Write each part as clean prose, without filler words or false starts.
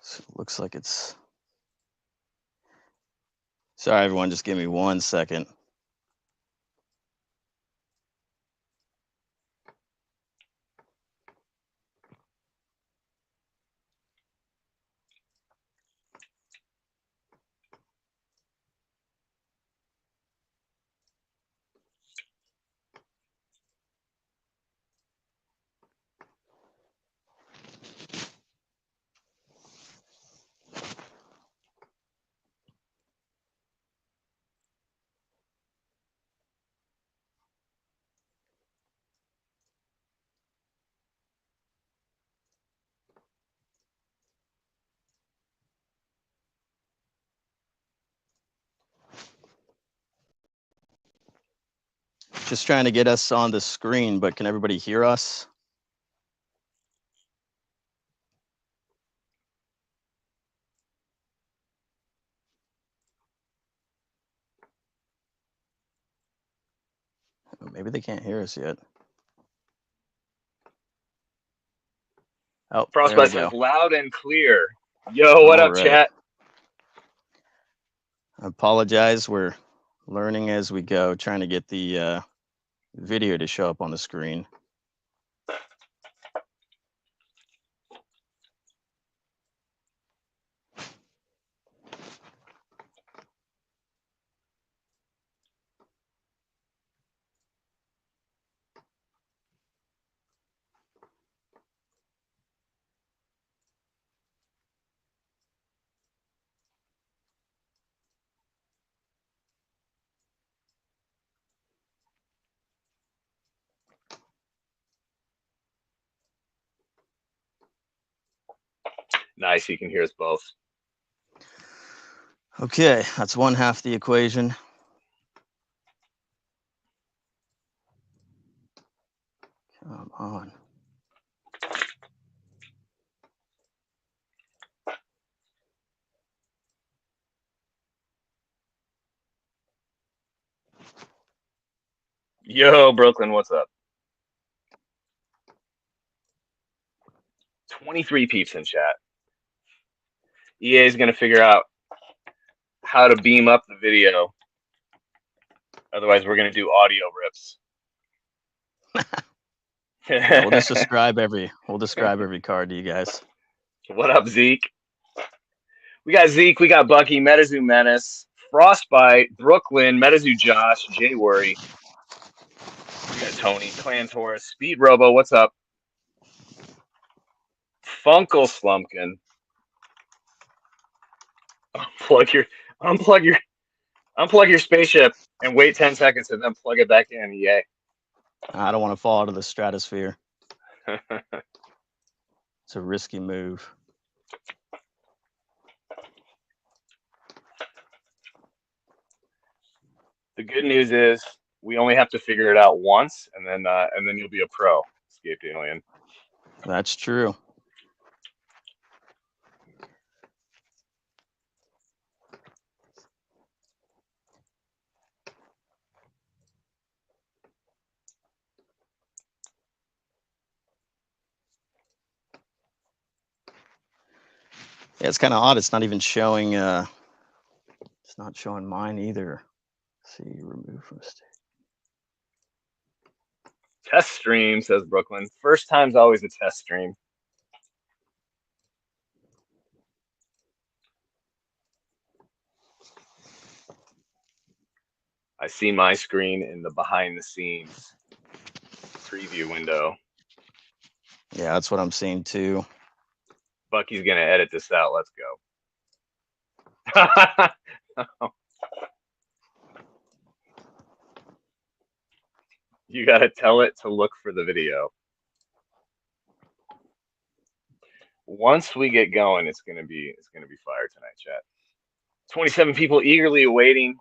So it looks like it's... Sorry, everyone, just give me 1 second. Just trying to get us on the screen, but can everybody hear us? Maybe they can't hear us yet. Oh, Frostbite there we says go. loud and clear. Yo, what up, chat? I apologize. We're learning as we go, trying to get the video to show up on the screen. Nice, you can hear us both. Okay, that's one half the equation. Come on. Yo, Brooklyn, what's up? 23 peeps in chat. EA is going to figure out how to beam up the video. Otherwise, we're going to do audio rips. Yeah, we'll just describe every card to you guys. What up, Zeke? We got Zeke, we got Bucky, MetaZoo Menace, Frostbite, Brooklyn, MetaZoo Josh, Jay Worry. We got Tony, Clan Taurus, Speed Robo, what's up? Funkle Slumpkin. Unplug your spaceship and wait 10 seconds and then plug it back in, EA. I don't want to fall out of the stratosphere. It's a risky move. The good news is we only have to figure it out once, and then you'll be a pro, Escaped Alien. That's true. Yeah, it's kind of odd. It's not even showing. It's not showing mine either. Let's see, remove from state. Test stream, says Brooklyn. First time's always a test stream. I see my screen in the behind the scenes preview window. Yeah, that's what I'm seeing too. Bucky's gonna edit this out. Let's go. You gotta tell it to look for the video. Once we get going, it's gonna be fire tonight, chat. 27 people eagerly awaiting.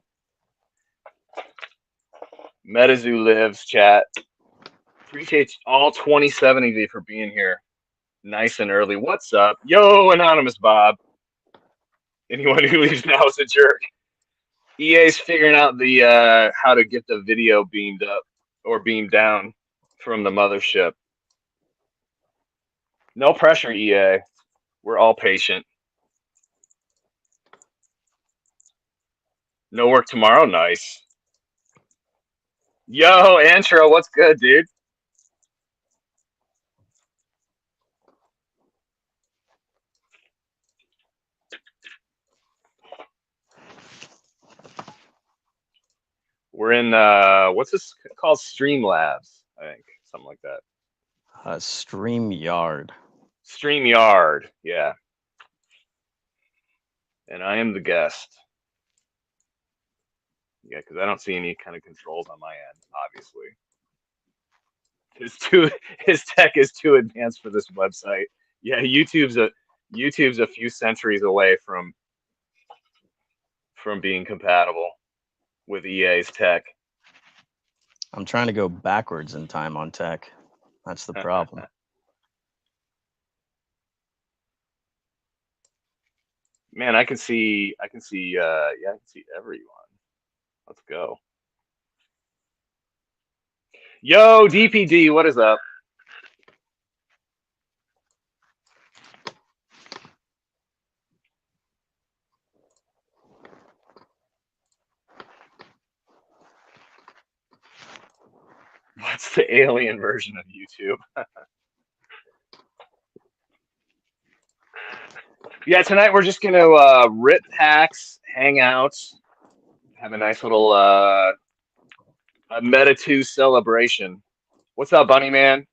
MetaZoo lives, chat. Appreciate all 27 of you for being here nice and early. What's up? Yo, Anonymous Bob. Anyone who leaves now is a jerk. EA's figuring out the how to get the video beamed up or beamed down from the mothership. No pressure, EA. We're all patient. No work tomorrow. Nice. Yo, Antro, what's good, dude? We're in what's this called? Streamlabs, I think. Something like that. StreamYard. StreamYard, yeah. And I am the guest. Yeah, because I don't see any kind of controls on my end, obviously. His tech is too advanced for this website. Yeah, YouTube's a few centuries away from being compatible with EA's tech. I'm trying to go backwards in time on tech. That's the problem. Man, I can see yeah, I can see everyone. Let's go. Yo, DPD, what is up? What's the alien version of YouTube? Yeah, tonight we're just gonna rip packs, hang out, have a nice little a Metazoo celebration. What's up, Bunny Man?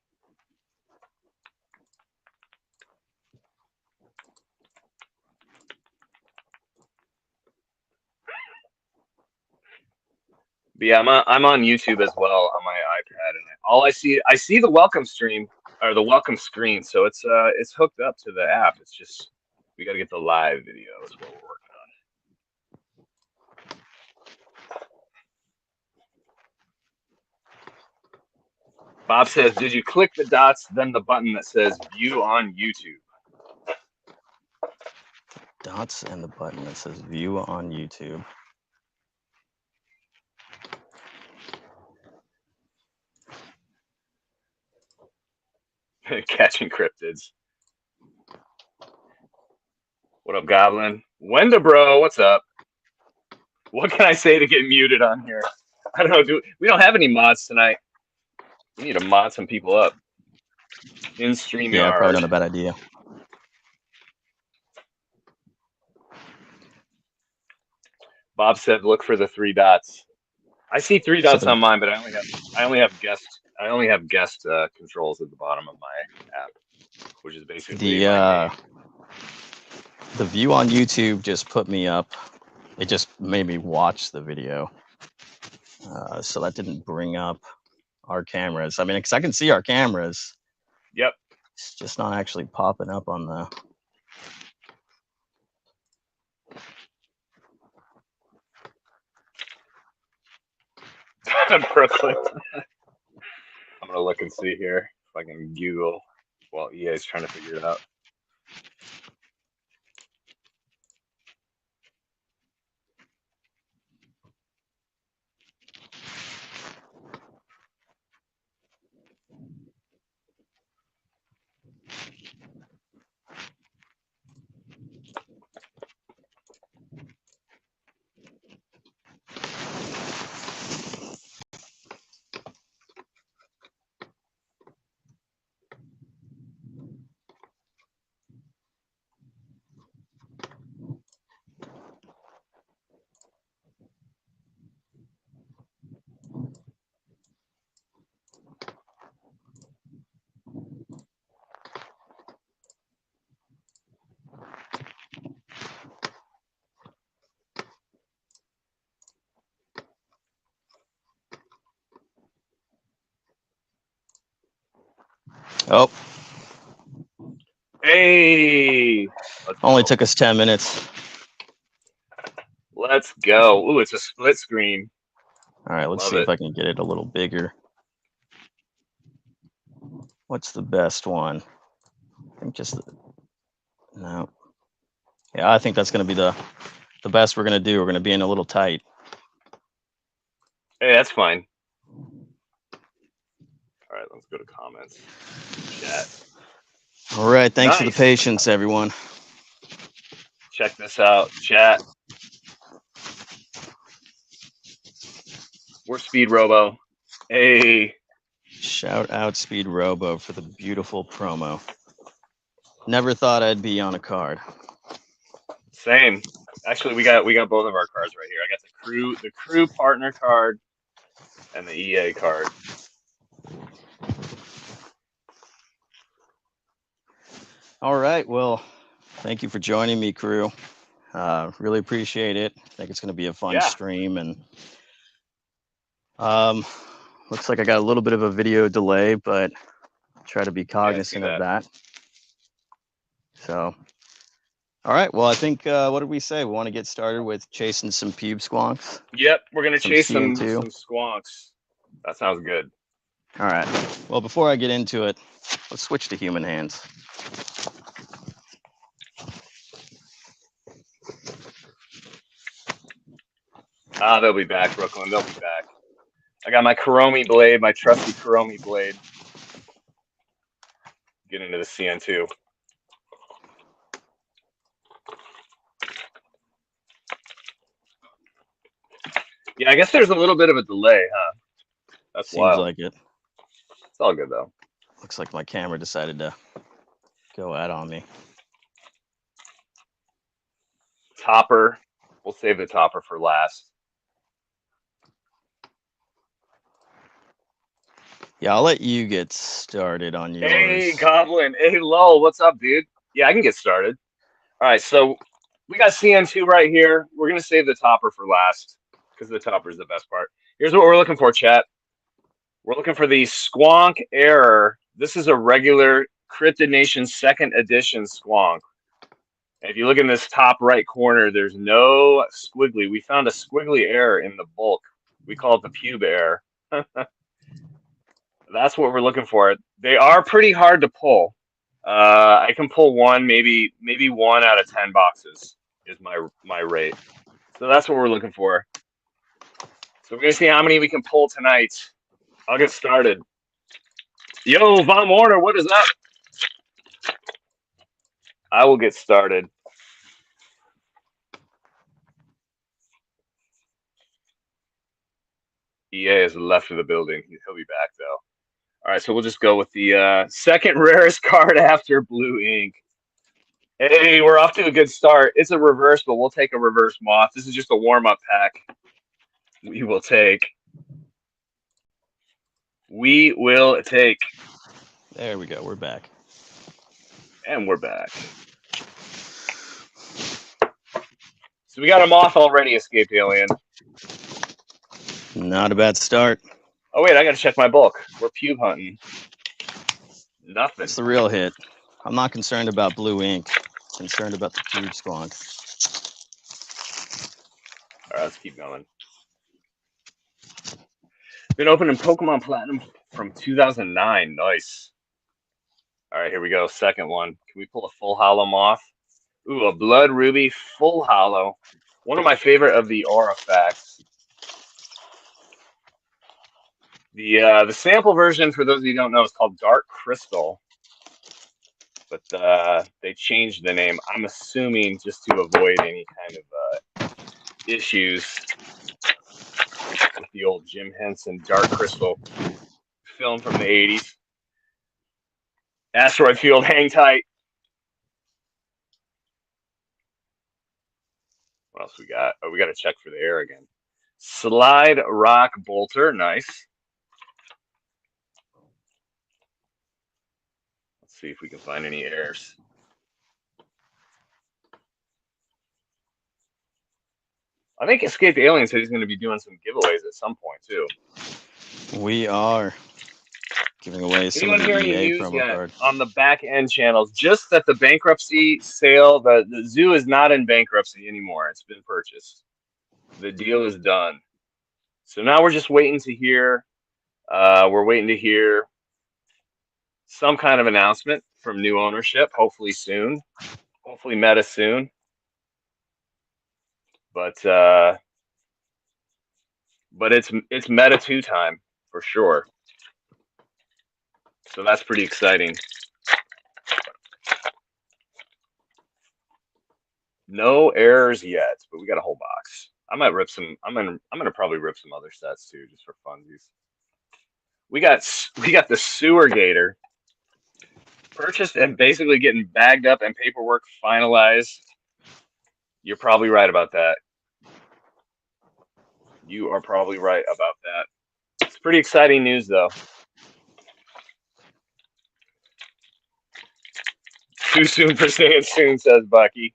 But yeah, I'm on YouTube as well on my iPad, and I see the welcome stream or the welcome screen, so it's hooked up to the app. It's just we got to get the live video is what we're working on. Bob says, "Did you click the dots, then the button that says View on YouTube?" Dots and the button that says View on YouTube. Catching cryptids. What up, Goblin? Wenda, bro, what's up? What can I say to get muted on here? I don't know. We don't have any mods tonight. We need to mod some people up in StreamYard. Yeah, probably not a bad idea. Bob said, "Look for the three dots." I see three dots on mine, but I only have guest controls at the bottom of my app, which is basically the view on YouTube just put me up. It just made me watch the video, so that didn't bring up our cameras. I mean, because I can see our cameras. Yep. It's just not actually popping up on the. Brooklyn. I'm gonna look and see here if I can Google while EA is trying to figure it out. Oh. Hey. Only took us 10 minutes. Let's go. Ooh, it's a split screen. All right, let's see if I can get it a little bigger. What's the best one? I think just no. Yeah, I think that's going to be the best we're going to do. We're going to be in a little tight. Hey, that's fine. All right, let's go to comments. Chat. All right, thanks for the patience, everyone. Check this out, chat. We're Speed Robo. Hey. Shout out Speed Robo for the beautiful promo. Never thought I'd be on a card. Same. Actually, we got both of our cards right here. I got the crew partner card and the EA card. All right. Well, thank you for joining me, crew. Really appreciate it. I think it's going to be a fun stream, and looks like I got a little bit of a video delay, but try to be cognizant of that. So, all right. Well, I think what did we say? We want to get started with chasing some pube squonks. Yep, we're gonna chase some squonks. That sounds good. All right. Well, before I get into it, let's switch to human hands. They'll be back, Brooklyn. They'll be back. I got my Kuromi blade, my trusty Kuromi blade. Get into the CN2. Yeah, I guess there's a little bit of a delay, huh? That's Seems wild. like it. It's all good, though. Looks like my camera decided to go out on me. Topper. We'll save the topper for last. Yeah, I'll let you get started on yours. Hey, Goblin. Hey, Lowell. What's up, dude? Yeah, I can get started. All right, so we got CN2 right here. We're going to save the topper for last because the topper is the best part. Here's what we're looking for, chat. We're looking for the Squonk Error. This is a regular Cryptid Nation 2nd edition Squonk. And if you look in this top right corner, there's no squiggly. We found a squiggly error in the bulk. We call it the pube error. That's what we're looking for. They are pretty hard to pull. I can pull one, maybe 1 out of 10 boxes is my rate. So that's what we're looking for. So we're gonna see how many we can pull tonight. I'll get started. Yo, Von Warner, what is up? I will get started. EA is left of the building. He'll be back though. All right, so we'll just go with the second rarest card after blue ink. Hey, we're off to a good start. It's a reverse, but we'll take a reverse moth. This is just a warm-up pack. We will take. We will take. There we go. We're back. And we're back. So we got a moth already, Escaped Alien. Not a bad start. Oh, wait, I got to check my bulk. We're pube hunting. Nothing. It's the real hit. I'm not concerned about blue ink. I'm concerned about the pube squonk. All right, let's keep going. Been opening Pokemon Platinum from 2009. Nice. All right, here we go. Second one. Can we pull a full holo moth? Ooh, a Blood Ruby full holo. One of my favorite of the Aura Facts. The sample version, for those of you who don't know, is called Dark Crystal. But they changed the name, I'm assuming, just to avoid any kind of issues with the old Jim Henson Dark Crystal film from the 80s. Asteroid Field, hang tight. What else we got? Oh, we got to check for the air again. Slide Rock Bolter, nice. Let's see if we can find any errors. I think Escaped Alien said he's going to be doing some giveaways at some point too. We are giving away some of the EA promo card on the back end channels. Just that the bankruptcy sale, the zoo is not in bankruptcy anymore. It's been purchased. The deal is done. So now we're just waiting to hear. We're waiting to hear some kind of announcement from new ownership. Hopefully soon. Hopefully Meta soon. But it's MetaZoo time for sure. So that's pretty exciting. No errors yet, but we got a whole box. I might rip some. I'm gonna probably rip some other sets too, just for funsies. We got the Sewer Gator purchased and basically getting bagged up and paperwork finalized. You're probably right about that. You are probably right about that. It's pretty exciting news, though. Too soon for saying soon, says Bucky.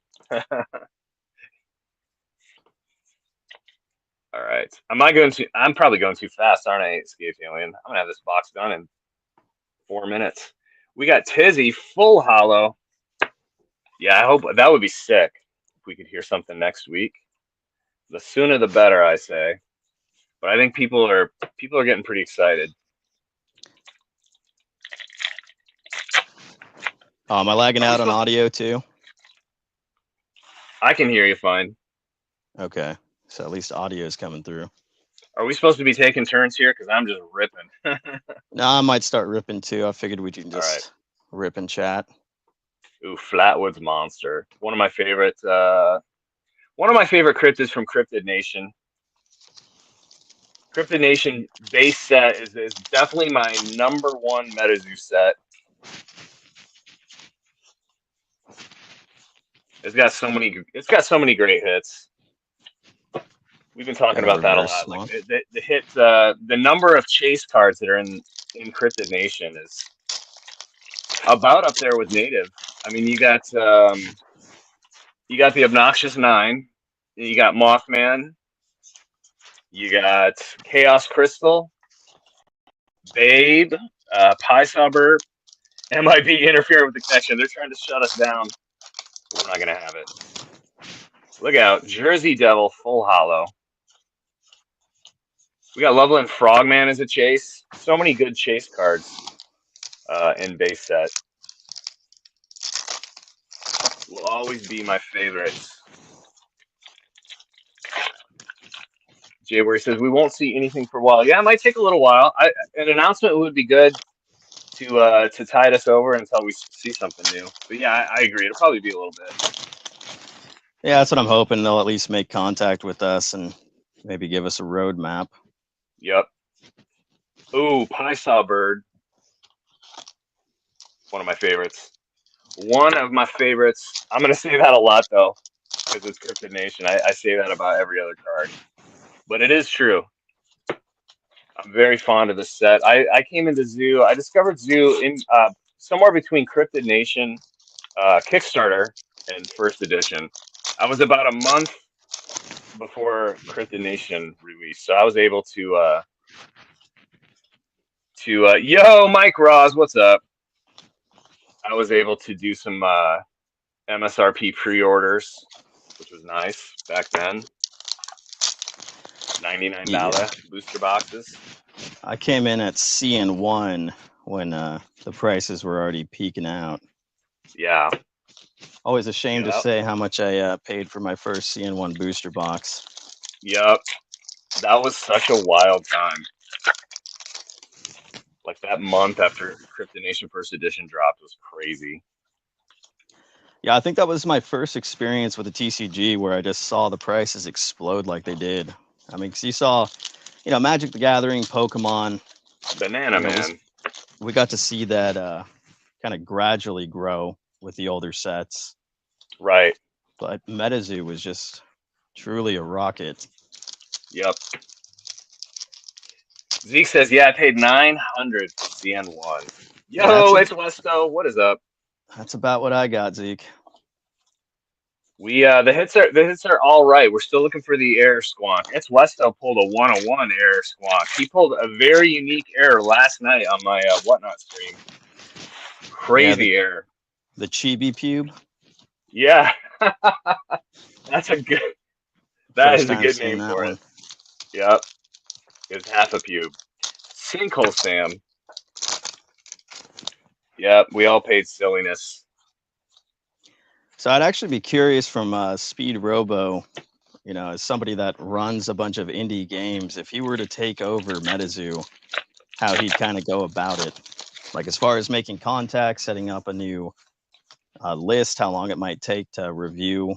All right. I'm probably going too fast, aren't I, Escape Alien? I'm gonna have this box done in 4 minutes. We got Tizzy full holo. Yeah, I hope that would be sick if we could hear something next week. The sooner the better, I say. But I think people are getting pretty excited. Am I lagging out on audio too? I can hear you fine. Okay, so at least audio is coming through. Are we supposed to be taking turns here? Because I'm just ripping. No, I might start ripping too. I figured we can just rip and chat. Ooh, Flatwoods Monster. One of my favorite cryptids from Cryptid Nation. Cryptid Nation base set is definitely my #1 MetaZoo set. It's got so many great hits. We've been talking about that a lot. Like the hit, the number of chase cards that are in Cryptid Nation is about up there with Native. I mean, you got the Obnoxious 9, you got Mothman, you got Chaos Crystal, Babe, Pie Suburb, MIB interfering with the connection. They're trying to shut us down. We're not gonna have it. Look out, Jersey Devil full holo. We got Loveland Frogman as a chase. So many good chase cards in base set. Will always be my favorites. Jay where he says we won't see anything for a while. Yeah, it might take a little while. An announcement would be good to tide us over until we see something new. But yeah, I agree. It'll probably be a little bit. Yeah, that's what I'm hoping. They'll at least make contact with us and maybe give us a roadmap. Yep. Ooh, Pie Saw Bird. One of my favorites. One of my favorites. I'm gonna say that a lot though, because it's Cryptid Nation. I say that about every other card, but it is true. I'm very fond of this set. I came into Zoo. I discovered Zoo in somewhere between Cryptid Nation, Kickstarter, and first edition. I was about a month before Cryptid Nation released, so I was able to yo, Mike Ross, what's up? I was able to do some MSRP pre-orders, which was nice back then. $99 booster boxes. I came in at CN1 when the prices were already peaking out. Yeah. Always ashamed to say how much I paid for my first CN1 booster box. Yep. That was such a wild time. Like that month after Cryptid Nation first edition dropped was crazy. Yeah, I think that was my first experience with the TCG where I just saw the prices explode like they did. I mean, because you saw, Magic the Gathering, Pokemon, Banana Man. We got to see that kind of gradually grow with the older sets. Right. But MetaZoo was just truly a rocket. Yep. Zeke says, yeah, I paid $900 for CN1. Yo, it's Westo. What is up? That's about what I got, Zeke. We the hits are all right. We're still looking for the error squonk. It's Westo pulled a 101 error squonk. He pulled a very unique error last night on my Whatnot stream. Crazy error. The Chibi Pube. Yeah, that is a good name for it. Yep, it's half a pube. Sinkhole Sam. Yep, we all paid silliness. So I'd actually be curious from Speed Robo, as somebody that runs a bunch of indie games, if he were to take over MetaZoo, how he'd kind of go about it. Like as far as making contact, setting up a new list, how long it might take to review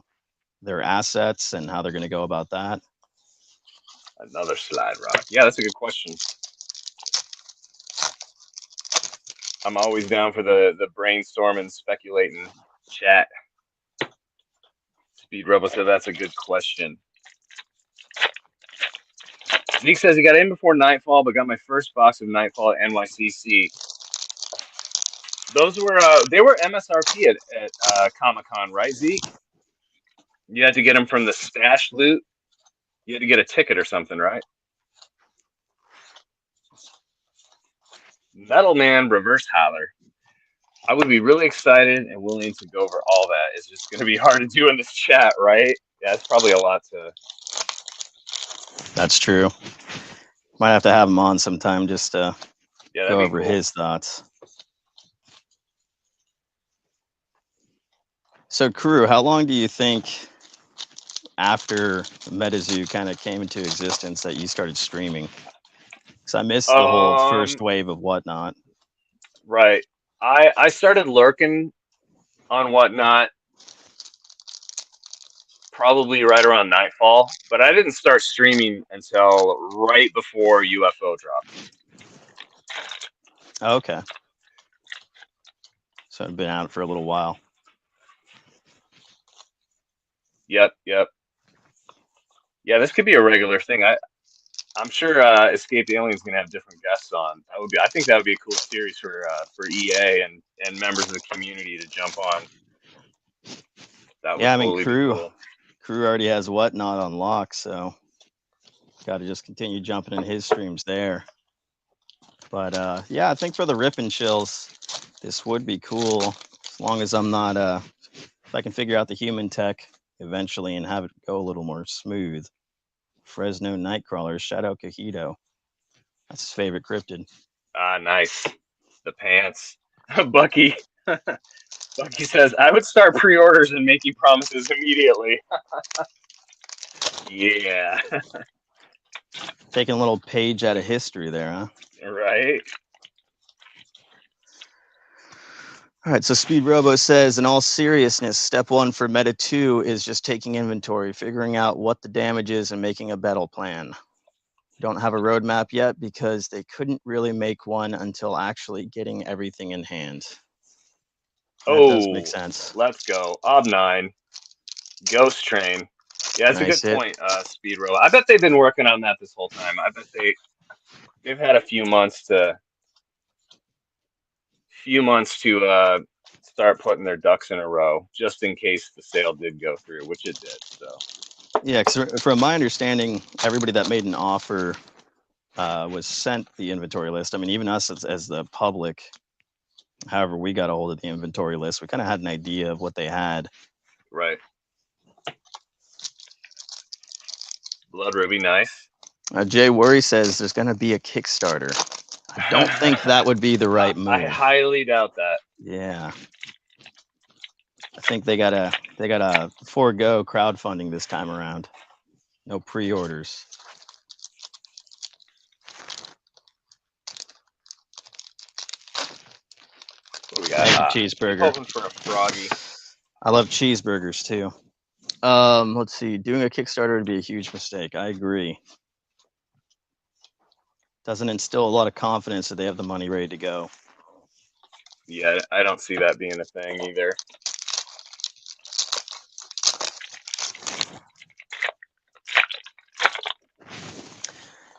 their assets and how they're going to go about that. Another slide rock. Yeah, that's a good question. I'm always down for the brainstorm and speculating chat. Speed Rebel said that's a good question. Zeke says he got in before Nightfall, but got my first box of Nightfall at NYCC. Those were they were MSRP at Comic-Con, right, Zeke? You had to get them from the stash loot. You had to get a ticket or something, right? Metal Man Reverse Holler. I would be really excited and willing to go over all that. It's just going to be hard to do in this chat, right? Yeah, it's probably a lot to. That's true. Might have to have him on sometime just to go over Cool. his thoughts. So, Crew, how long do you think after MetaZoo kind of came into existence that you started streaming? Because I missed the whole first wave of Whatnot. Right. I started lurking on Whatnot probably right around Nightfall, but I didn't start streaming until right before UFO dropped. Okay. So I've been out for a little while. Yep. Yeah, this could be a regular thing. I'm sure Escaped Alien's gonna have different guests on. I think that would be a cool series for EA and members of the community to jump on. That would totally be cool. Crew already has Whatnot on lock, so got to just continue jumping in his streams there. But yeah, I think for the rip and chills, this would be cool as long as I'm not if I can figure out the human tech eventually and have it go a little more smooth. Fresno Nightcrawler, shout out Cajito. That's his favorite cryptid. Ah, nice. The pants. Bucky. Bucky says, I would start pre-orders and making promises immediately. Yeah. Taking a little page out of history there, huh? Right. All right, so Speed Robo says, in all seriousness, step one for Meta 2 is just taking inventory, figuring out what the damage is, and making a battle plan. Don't have a roadmap yet because they couldn't really make one until actually getting everything in hand. That does make sense. Let's go. Ob9. Ghost Train. Yeah, that's a good point, Speed Robo. I bet they've been working on that this whole time. I bet they've had a few months to start putting their ducks in a row, just in case the sale did go through, which it did. So yeah, because from my understanding, everybody that made an offer was sent the inventory list. I mean, even us as the public, however we got a hold of the inventory list, we kind of had an idea of what they had. Right. Blood Ruby, nice. Jay Worry says there's going to be a Kickstarter. I don't think that would be the right move. I highly doubt that. Yeah. I think they gotta forego crowdfunding this time around. No pre-orders. What we got? Cheeseburger. Hoping for a froggy. I love cheeseburgers too. Let's see. Doing a Kickstarter would be a huge mistake. I agree. Doesn't instill a lot of confidence that they have the money ready to go. Yeah, I don't see that being a thing either.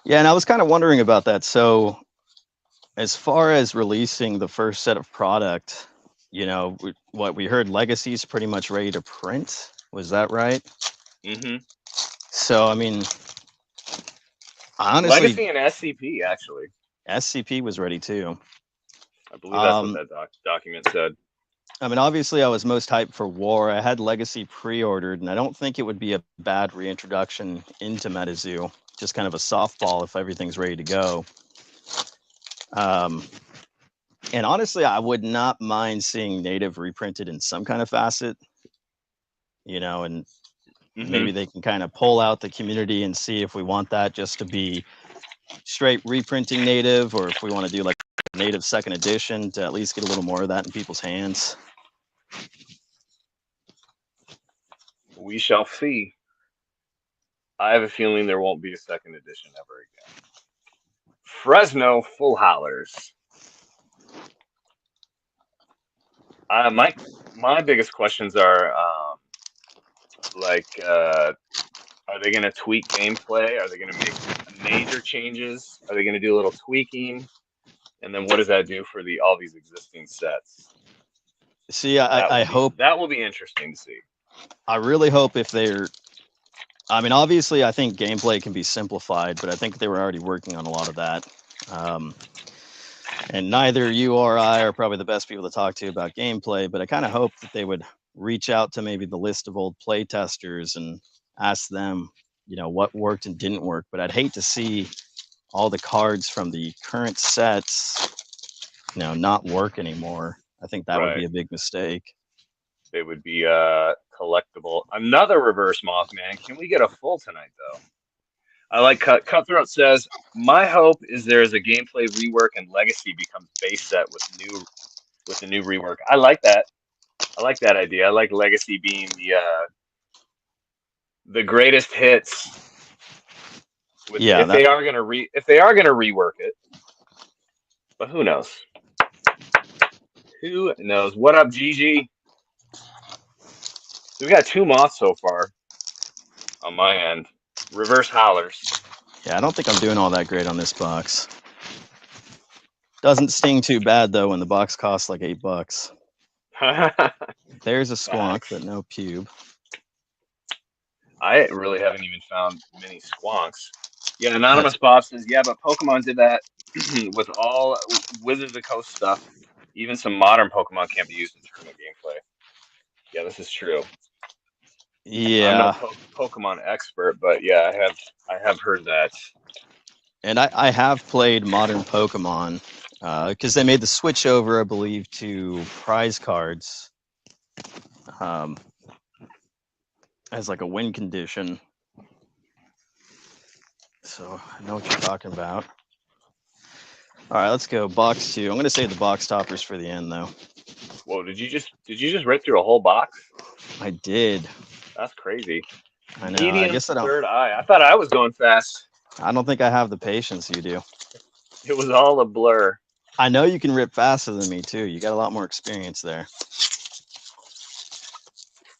Yeah, and I was kind of wondering about that. So as far as releasing the first set of product, you know, what we heard, Legacy's pretty much ready to print. Was that right? Mm-hmm. So, I mean, honestly, Legacy and SCP, actually. SCP was ready too. I believe that's what that document said. I mean, obviously, I was most hyped for War. I had Legacy pre-ordered, and I don't think it would be a bad reintroduction into MetaZoo. Just kind of a softball if everything's ready to go. And honestly, I would not mind seeing Native reprinted in some kind of facet, you know, and maybe they can kind of pull out the community and see if we want that just to be straight reprinting Native, or if we want to do like Native second edition to at least get a little more of that in people's hands. We shall see. I have a feeling there won't be a second edition ever again. Fresno Full Hollers. My biggest questions are are they going to tweak gameplay? Are they going to make major changes? Are they going to do a little tweaking? And then what does that do for all these existing sets? See, I hope that will be interesting to see. I really hope if they're. I mean, obviously, I think gameplay can be simplified, but I think they were already working on a lot of that. And neither you or I are probably the best people to talk to about gameplay, but I kind of hope that they would reach out to maybe the list of old play testers and ask them, what worked and didn't work. But I'd hate to see all the cards from the current sets, not work anymore. I think that would be a big mistake. They would be collectible. Another reverse Mothman. Can we get a full tonight, though? I like Cutthroat says, my hope is there is a gameplay rework and Legacy becomes base set with the new rework. I like that. I like that idea. I like Legacy being the greatest hits. If they are gonna rework it, but who knows? Who knows? What up, GG? We got 2 moths so far on my end. Reverse hollers. Yeah, I don't think I'm doing all that great on this box. Doesn't sting too bad though when the box costs like $8. There's a squonk, but no pube. I really haven't even found many squonks. Yeah, Anonymous Bob says, yeah, but Pokemon did that with all Wizards of the Coast stuff. Even some modern Pokemon can't be used in tournament gameplay. Yeah, this is true. Yeah, I'm no Pokemon expert, but yeah, I have heard that. And I have played modern Pokemon because they made the switch over, I believe, to prize cards as like a win condition. So I know what you're talking about. All right, let's go box 2. I'm going to save the box toppers for the end, though. Whoa! Did you just rip through a whole box? I did. That's crazy. I know. I guess I don't. Third eye. I thought I was going fast. I don't think I have the patience you do. It was all a blur. I know you can rip faster than me too. You got a lot more experience there.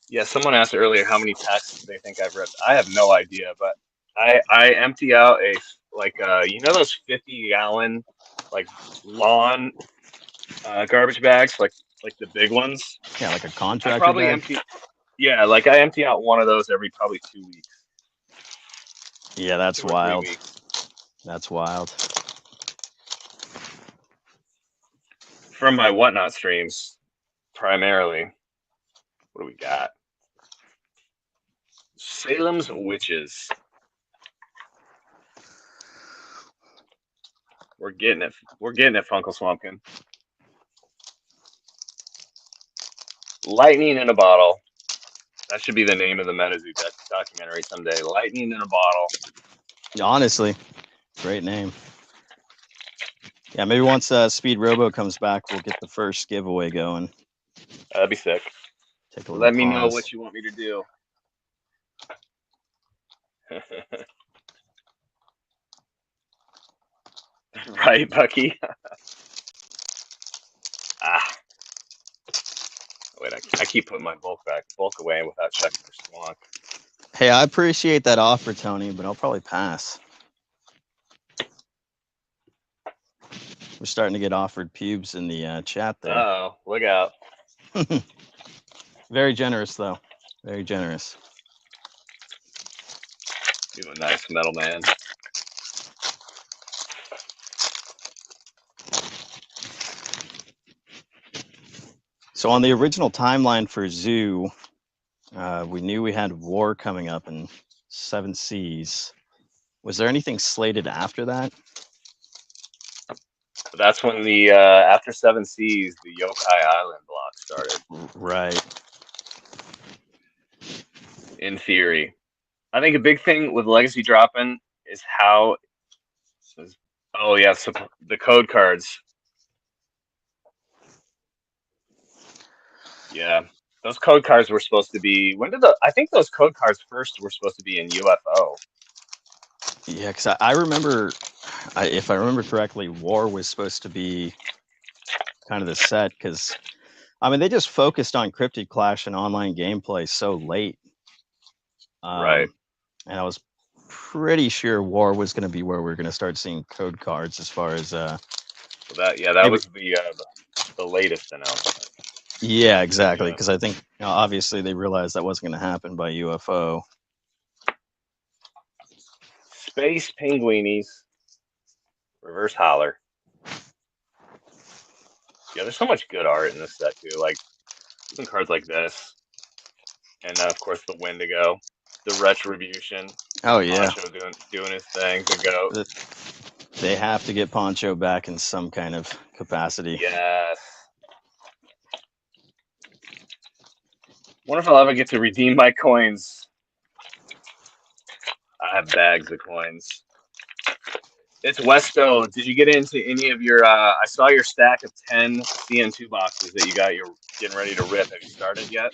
Yeah, someone asked earlier how many packs they think I've ripped. I have no idea, but I empty out those 50-gallon lawn garbage bags, like the big ones. Yeah, like a contractor bag. I empty out one of those every probably 2 weeks. Yeah, that's wild. That's wild. From my Whatnot streams, primarily. What do we got? Salem's Witches. We're getting it. We're getting it, Funkle Swampkin. Lightning in a Bottle. That should be the name of the MetaZoo documentary someday. Lightning in a Bottle. Honestly, great name. Yeah, maybe once Speed Robo comes back, we'll get the first giveaway going. That'd be sick. Let me know what you want me to do. Right, Bucky? Wait, I keep putting my bulk away without checking for squonk. Hey, I appreciate that offer, Tony, but I'll probably pass. We're starting to get offered pubes in the chat there. Oh, look out. Very generous, though. Very generous. You're a nice metal man. So on the original timeline for Zoo, we knew we had War coming up in 7 Seas. Was there anything slated after that? That's when the after 7 Seas, the Yokai Island block started. Right. In theory. I think a big thing with Legacy dropping is how... Oh, yeah, so the code cards. Yeah. Those code cards were supposed to be... I think those code cards first were supposed to be in UFO. Yeah, because I remember, if I remember correctly, War was supposed to be kind of the set, because I mean they just focused on Cryptid Clash and online gameplay so late, Right. and I was pretty sure War was going to be where we're going to start seeing code cards as far as Well, that maybe. was the latest announcement. Yeah, exactly. Yeah. Because I think obviously they realized that wasn't going to happen by UFO. Space Penguinies. Reverse Holler. Yeah, there's so much good art in this set too. Like even cards like this, and of course the Wendigo, the Retribution. Oh yeah, Poncho doing his thing. The goat. they have to get Poncho back in some kind of capacity. Yes. Wonder if I'll ever get to redeem my coins. I have bags of coins. It's Westo. Did you get into any of your? I saw your stack of 10 CN2 boxes that you got. You're getting ready to rip. Have you started yet?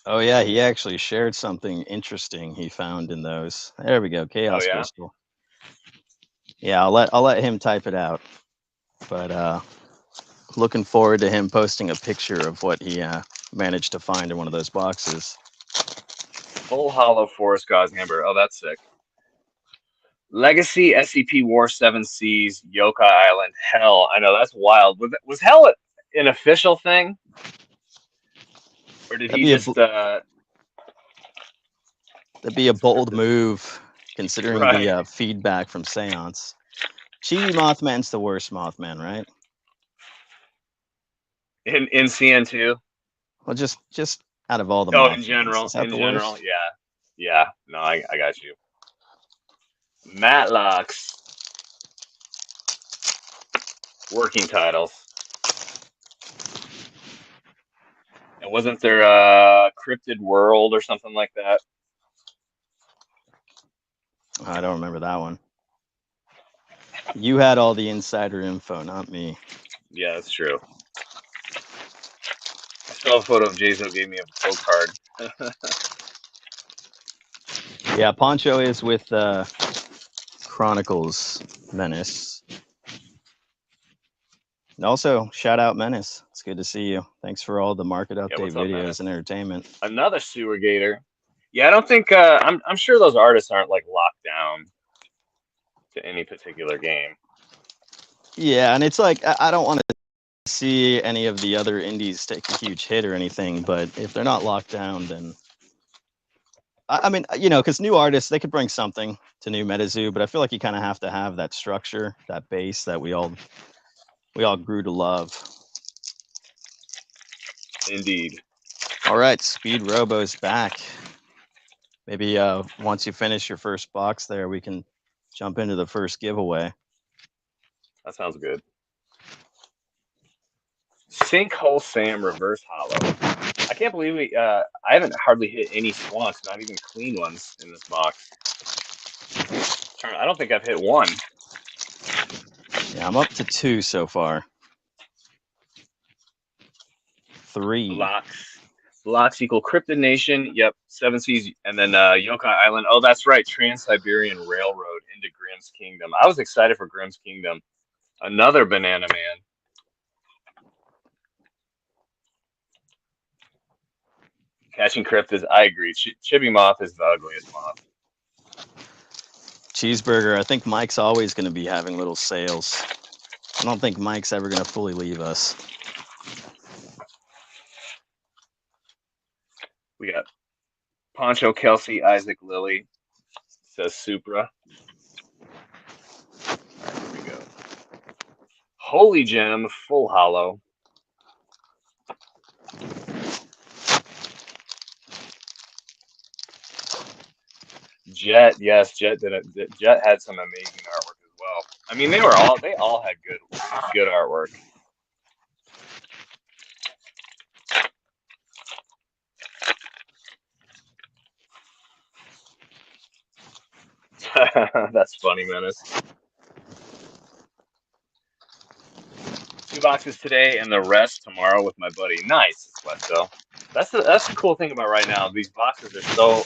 Oh yeah, he actually shared something interesting he found in those. There we go, Chaos Oh yeah. Crystal. Yeah, I'll let him type it out. But looking forward to him posting a picture of what he managed to find in one of those boxes. Full Hollow Forest God's Hamburger. Oh, that's sick. Legacy SCP War 7 Seas Yokai Island. Hell, I know that's wild. Was Hell an official thing, or did he just? That'd be a bold move, considering Right. the feedback from Seance. Cheesy Mothman's the worst Mothman, right? In CN2. Well, just out of all the Oh, Mothmans, in general. is that In the general, worst? yeah. Yeah. No, I got you. Matlocks. Working titles. And wasn't there Cryptid World or something like that? I don't remember that one. You had all the insider info, not me. Yeah, that's true. I saw a photo of Jazo gave me a folk card. Yeah, Poncho is with Chronicles Menace. And also, shout out Menace. It's good to see you. Thanks for all the market update What's up, videos Menace? and entertainment. Another Sewer Gator. Yeah, I don't think I'm sure those artists aren't like locked down to any particular game. Yeah, and it's like I don't want to see any of the other indies take a huge hit or anything, but if they're not locked down, then I mean, because new artists, they could bring something to new MetaZoo, but I feel like you kind of have to have that structure, that base that we all grew to love. Indeed. All right, Speed Robo's back. Maybe once you finish your first box there, we can jump into the first giveaway. That sounds good. Sinkhole Sam Reverse Hollow. I can't believe I haven't hardly hit any swamps, not even clean ones in this box. I don't think I've hit one. Yeah, I'm up to 2 so far. 3. Blocks equal Cryptid Nation. Yep, 7 Seas, and then Yokai Island. Oh, that's right, Trans-Siberian Railroad into Grimm's Kingdom. I was excited for Grimm's Kingdom. Another Banana Man. Catching Cryptids, I agree. Chibi Moth is the ugliest moth. Cheeseburger, I think Mike's always going to be having little sales. I don't think Mike's ever going to fully leave us. We got Poncho, Kelsey, Isaac, Lily. Says Supra. All right, here we go. Holy Gem, Full Hollow. Jet, yes, Jet did it. Jet had some amazing artwork as well. I mean, they all had good artwork. That's funny, Menace. 2 boxes today and the rest tomorrow with my buddy. Nice, Westo. That's the cool thing about right now. These boxes are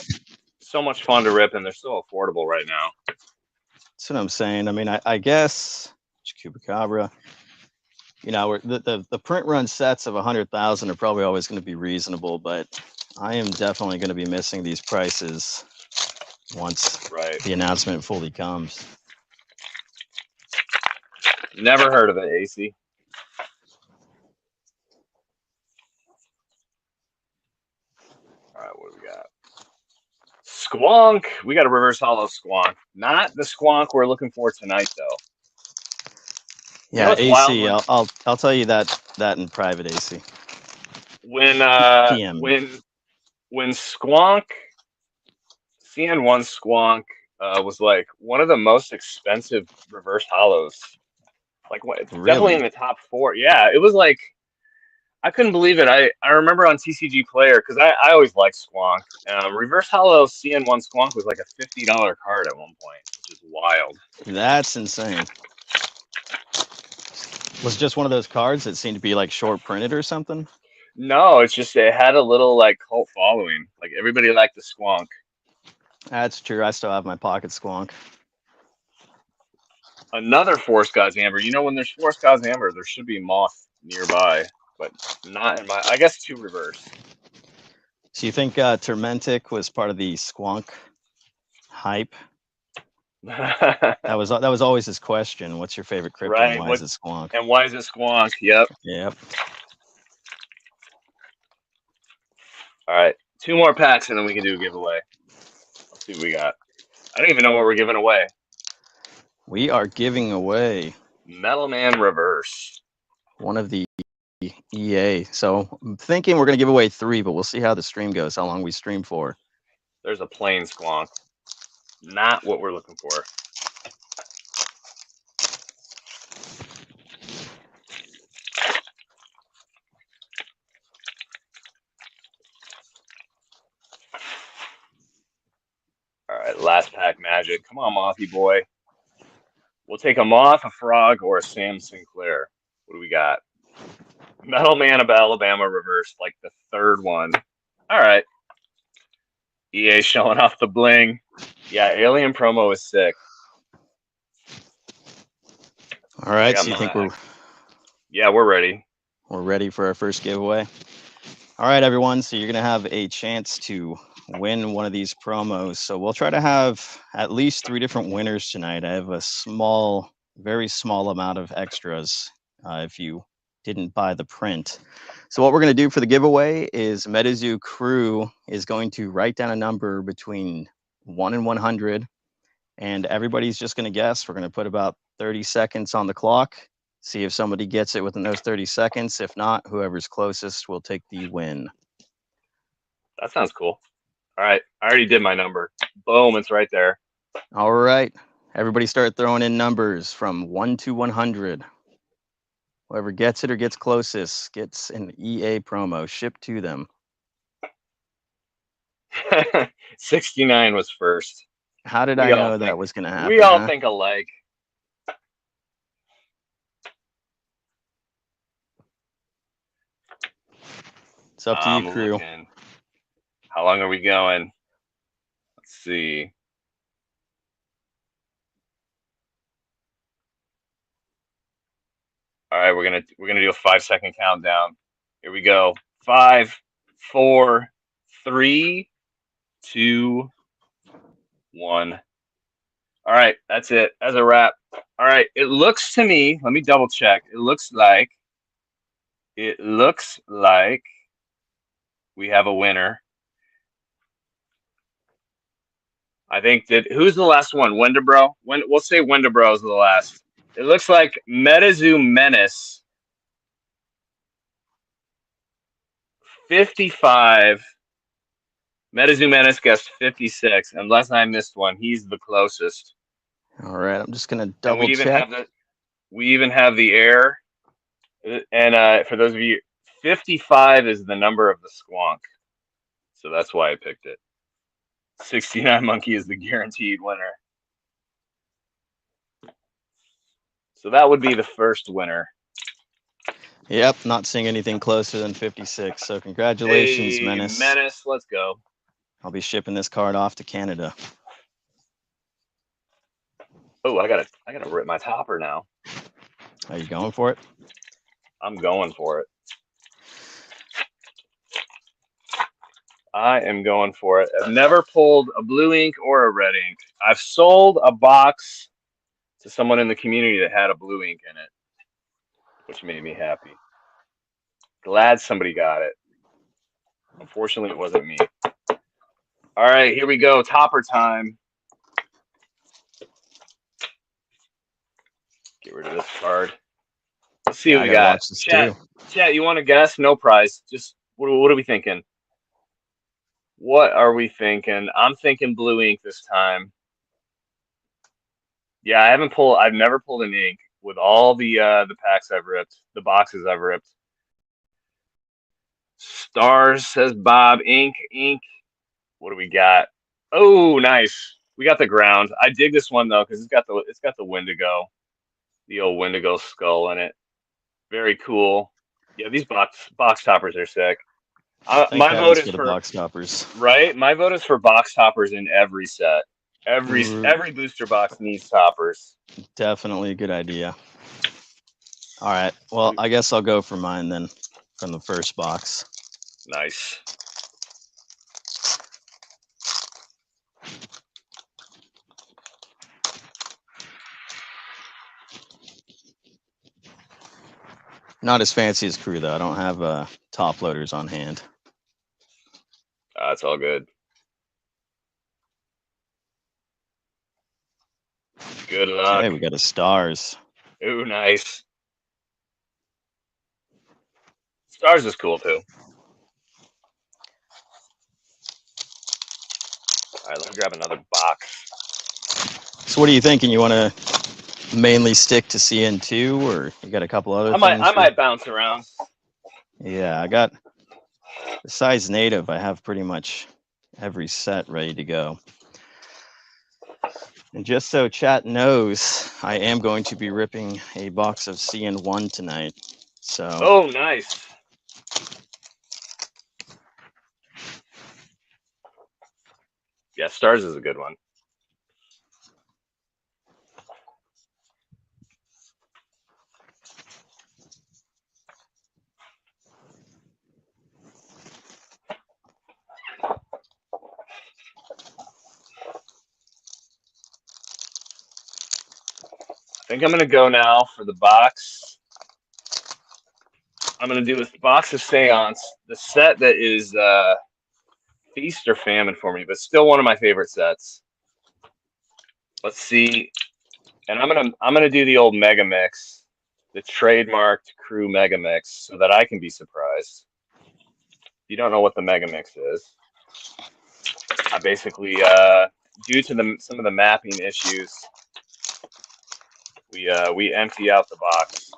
so much fun to rip and they're so affordable right now. That's what I'm saying. I mean, I guess Chupacabra. You know, the print run sets of 100,000 are probably always going to be reasonable, but I am definitely going to be missing these prices once the announcement fully comes. Never heard of it, AC. All right, what do we got? Squonk. We got a reverse holo Squonk. Not the Squonk we're looking for tonight, though. Yeah, AC. I'll tell you that in private, AC. When PM. when Squonk CN1 Squonk was like one of the most expensive reverse holos. Like definitely in the top 4. Yeah, it was like I couldn't believe it. I remember on TCG Player because I always liked Squonk. Reverse holo CN1 Squonk was like a $50 card at one point, which is wild. That's insane. Was it just one of those cards that seemed to be like short printed or something? No, it's just it had a little like cult following. Like everybody liked the Squonk. That's true. I still have my pocket Squonk. Another Force God's Amber. You know, when there's Force God's Amber, there should be Moth nearby, but not in my. I guess 2 reverse. So you think Tormentic was part of the Squonk hype? that was always his question. What's your favorite crypto? Right. And why is it Squonk? And why is it Squonk? Yep. Yep. All right. 2 more packs and then we can do a giveaway. Let's see what we got. I don't even know what we're giving away. We are giving away Metal Man Reverse. One of the EA. So I'm thinking we're going to give away 3, but we'll see how the stream goes, how long we stream for. There's a plain Squonk. Not what we're looking for. All right, last pack magic. Come on, Mothy boy. We'll take a Moth, a Frog, or a Sam Sinclair. What do we got? Metal Man of Alabama Reverse, like the 3rd one. All right. EA showing off the bling. Yeah, Alien promo is sick. All right, so you think we're... Yeah, we're ready. We're ready for our first giveaway. All right, everyone, so you're going to have a chance to win one of these promos. So we'll try to have at least 3 different winners tonight. I have a very small amount of extras if you didn't buy the print. So what we're going to do for the giveaway is MetaZooCrew is going to write down a number between 1 and 100, and everybody's just going to guess. We're going to put about 30 seconds on the clock, see if somebody gets it within those 30 seconds. If not, whoever's closest will take the win. That sounds cool. All right, I already did my number. Boom, it's right there. All right, everybody start throwing in numbers from 1 to 100. Whoever gets it or gets closest gets an EA promo shipped to them. 69 was first. How did I know that was going to happen? We all think alike. It's up to you, crew. How long are we going? Let's see. All right, we're gonna do a 5-second countdown. Here we go. 5, 4, 3, 2, 1. All right, that's it. That's a wrap. All right, it looks to me. Let me double check. It looks like we have a winner. I think that who's the last one? Wendabro? We'll say Wendabro is the last. It looks like MetaZoo Menace 55. MetaZoo Menace guessed 56. Unless I missed one, he's the closest. All right, I'm just gonna double check. We even have the air. And for those of you, 55 is the number of the Squonk. So that's why I picked it. 69 Monkey is the guaranteed winner. So that would be the first winner. Yep, not seeing anything closer than 56. So congratulations, hey, Menace. Menace, let's go. I'll be shipping this card off to Canada. Oh, I gotta rip my topper now. Are you going for it? I'm going for it. I am going for it. I've never pulled a blue ink or a red ink. I've sold a box to someone in the community that had a blue ink in it, which made me happy. Glad somebody got it. Unfortunately, it wasn't me. All right, here we go. Topper time. Get rid of this card. Let's see what we got. Chat, you want to guess? No prize. Just what are we thinking? What are we thinking? I'm thinking blue ink this time. Yeah, I've never pulled an ink with all the packs I've ripped, the boxes I've ripped. Stars, says Bob. Ink. What do we got? Oh, nice. We got the ground. I dig this one though because it's got the Wendigo, the old Wendigo skull in it. Very cool. Yeah, these box toppers are sick. My vote is for box toppers. Right? My vote is for box toppers in every set. Every booster box needs toppers. Definitely a good idea. All right. Well, I guess I'll go for mine then from the first box. Nice. Not as fancy as Crew though. I don't have top loaders on hand. It's all good. Good luck. Hey, we got a stars. Ooh, nice. Stars is cool too. All right, let me grab another box. So what are you thinking? You want to mainly stick to CN2 or you got a couple other things? I might bounce around. Yeah, I got, besides native, I have pretty much every set ready to go. And just so chat knows, I am going to be ripping a box of CN1 tonight. So. Oh, nice. Yeah, stars is a good one. I think I'm going to go now for the box. I'm going to do a box of Seance, the set that is Feast or Famine for me, but still one of my favorite sets. Let's see. And I'm gonna do the old Mega Mix, the trademarked Crew Mega Mix, so that I can be surprised. If you don't know what the Mega Mix is, I basically, due to some of the mapping issues, we empty out the box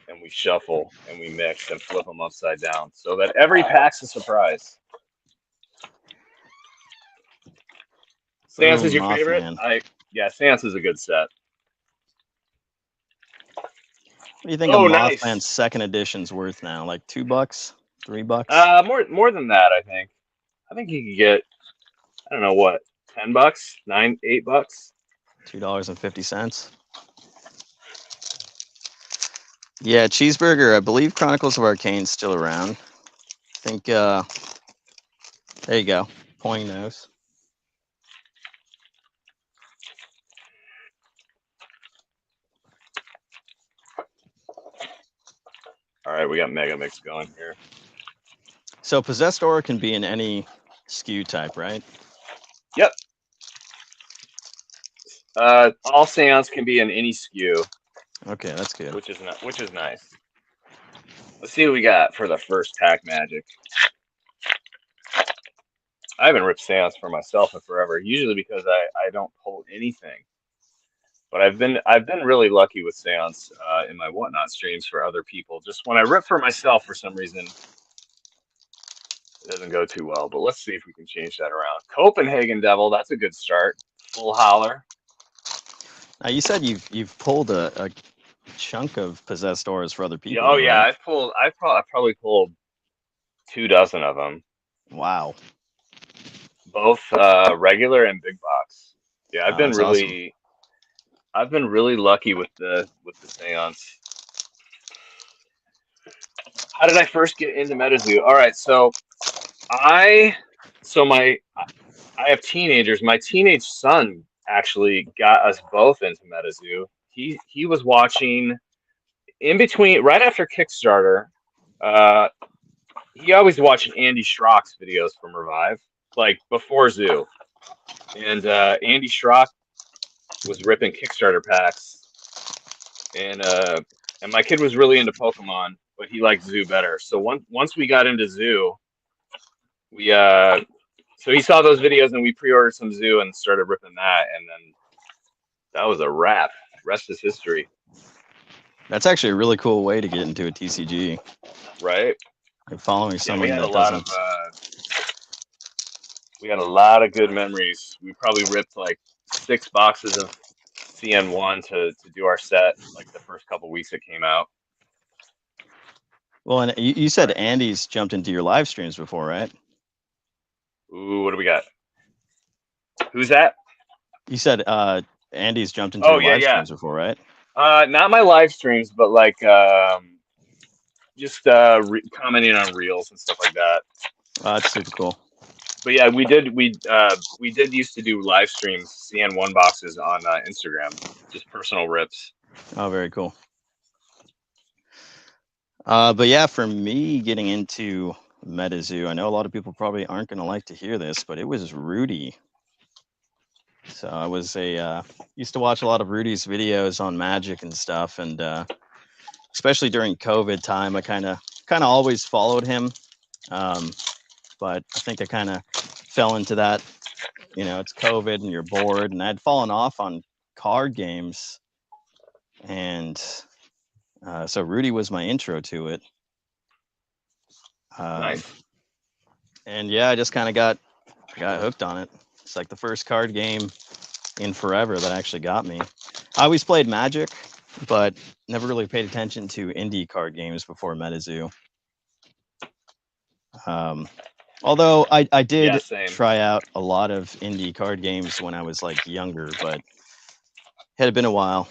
and we shuffle and we mix and flip them upside down, so that every pack's a surprise. Seance is your favorite? Yeah, Seance is a good set. What do you think of Mothman's second edition's worth now? Like $2, $3? More than that, I think. I think you could get, I don't know what, $10, $8. $2.50. Yeah, Cheeseburger. I believe Chronicles of Arcane's still around. I think. There you go. Poing nose. All right, we got Mega Mix going here. So Possessed Aura can be in any SKU type, right? Yep. All Seance can be in any SKU. Okay, that's good. Which is nice. Let's see what we got for the first pack magic. I haven't ripped Seance for myself in forever, usually because I don't pull anything. But I've been really lucky with Seance in my Whatnot streams for other people. Just when I rip for myself, for some reason, it doesn't go too well. But let's see if we can change that around. Copenhagen Devil, that's a good start. Full Howler. Now you said you've pulled a chunk of Possessed Auras for other people. Oh yeah, right? I've probably pulled 24 of them. Wow. Both regular and big box. Yeah, I've been really I've been really lucky with the seance. How did I first get into MetaZoo? All right, so I so my I have teenagers. My teenage son actually got us both into MetaZoo. He was watching in between right after Kickstarter. Uh, he always watched Andy Schrock's videos from Revive, like before Zoo. And Andy Schrock was ripping Kickstarter packs, and my kid was really into Pokemon, but he liked Zoo better. So once we got into Zoo, we so he saw those videos and we pre-ordered some Zoo and started ripping that, and then that was a wrap. Rest is history. That's actually a really cool way to get into a TCG. Right? Like following someone we had that a lot doesn't. We had a lot of good memories. We probably ripped like 6 boxes of CN1 to do our set like the first couple weeks it came out. Well, and you said Andy's jumped into your live streams before, right? Ooh, what do we got? Who's that? You said Andy's jumped into your live streams before, right? Not my live streams, but like just commenting on reels and stuff like that. That's super cool. But yeah, we did used to do live streams, CN1 boxes on Instagram, just personal rips. Oh, very cool. But yeah, for me getting into MetaZoo, I know a lot of people probably aren't going to like to hear this, but it was Rudy. So I was used to watch a lot of Rudy's videos on Magic and stuff, and especially during COVID time, I kind of always followed him. But I think I kind of fell into that, it's COVID and you're bored, and I'd fallen off on card games, and so Rudy was my intro to it. Nice. And yeah, I just kind of got hooked on it. It's like the first card game in forever that actually got me. I always played Magic, but never really paid attention to indie card games before MetaZoo. Although I did try out a lot of indie card games when I was like younger, but it had been a while.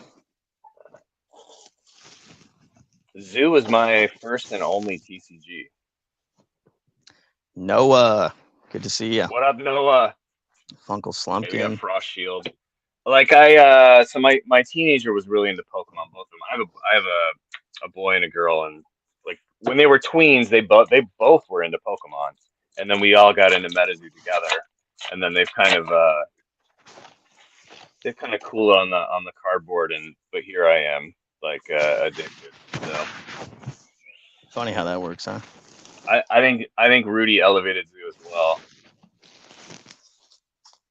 Zoo was my first and only TCG. Noah, good to see you. What up, Noah? Funkle Slumpkin. We got Frost Shield. Like so my teenager was really into Pokemon. Both of them. I have a boy and a girl, and like when they were tweens, they both were into Pokemon, and then we all got into MetaZoo together, and then they've kind of cooled on the cardboard, but here I am, like addicted. So funny how that works, huh? I think Rudy elevated Zoo as well.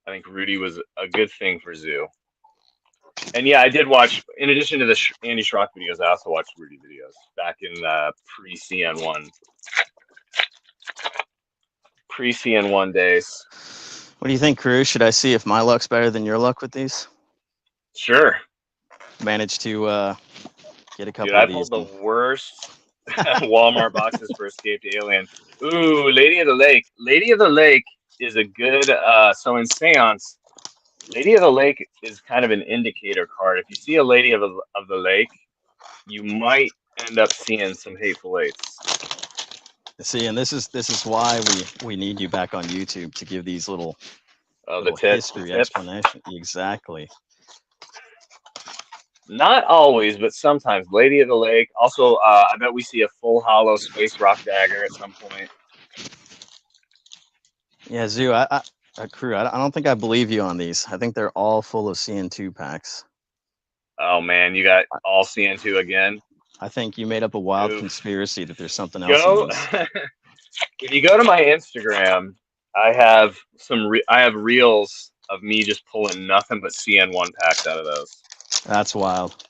I think Rudy was a good thing for Zoo. And yeah, I did watch, in addition to the Andy Schrock videos, I also watched Rudy videos back in pre-CN1. Pre-CN1 days. What do you think, Crew? Should I see if my luck's better than your luck with these? Sure. Managed to get a couple of these. I pulled the worst Walmart boxes for Escaped Alien. Ooh, Lady of the Lake. Lady of the Lake is a good, so in Seance, Lady of the Lake is kind of an indicator card. If you see a Lady of the Lake, you might end up seeing some hateful eights. See, and this is why we need you back on YouTube to give these little history explanation. Exactly. Not always, but sometimes. Lady of the Lake. Also, I bet we see a full holo Space Rock Dagger at some point. Yeah, Zoo, Crew, I don't think I believe you on these. I think they're all full of CN2 packs. Oh, man, you got all CN2 again? I think you made up a wild conspiracy that there's something else in these. If you go to my Instagram, I have I have reels of me just pulling nothing but CN1 packs out of those. That's wild.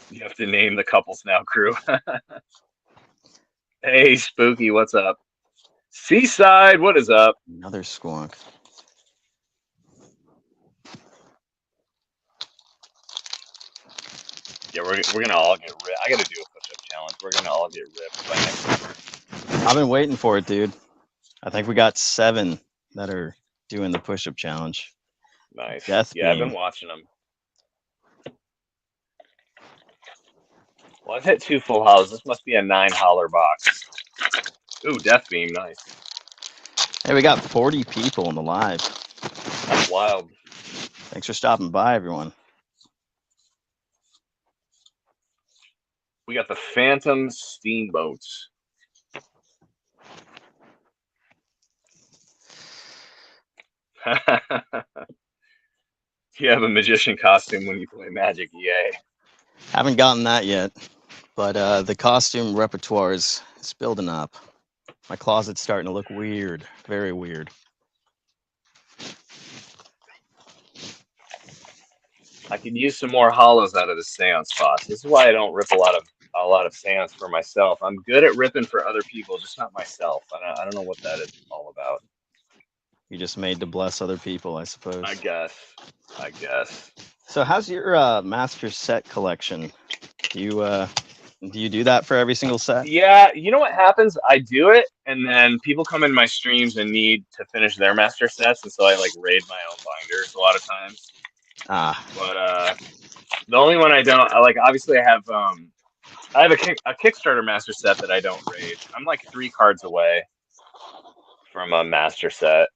You have to name the couples now, Crew. Hey, Spooky, what's up? Seaside, what is up? Another squonk. Yeah, we're gonna all get ripped. I gotta do a push-up challenge. We're gonna all get ripped by next year. I've been waiting for it, dude. I think we got 7 that are doing the push-up challenge. Nice. Death Yeah, I've Beam. been watching them. Well, I've hit 2 full holos. This must be a 9 holler box. Ooh, Death Beam, nice. Hey, we got 40 people in the live. That's wild. Thanks for stopping by, everyone. We got the Phantom Steamboats. You have a magician costume when you play Magic, yay. Haven't gotten that yet, but the costume repertoire is building up. My closet's starting to look weird, very weird. I could use some more holos out of the seance spots. This is why I don't rip a lot of seance for myself. I'm good at ripping for other people, just not myself. I don't know what that is all about. You just made to bless other people, I suppose. I guess. So how's your master set collection? Do you do that for every single set? Yeah, you know what happens? I do it, and then people come in my streams and need to finish their master sets, and so I like raid my own binders a lot of times. But the only one I don't, obviously I have a Kickstarter master set that I don't raid. I'm like 3 cards away from a master set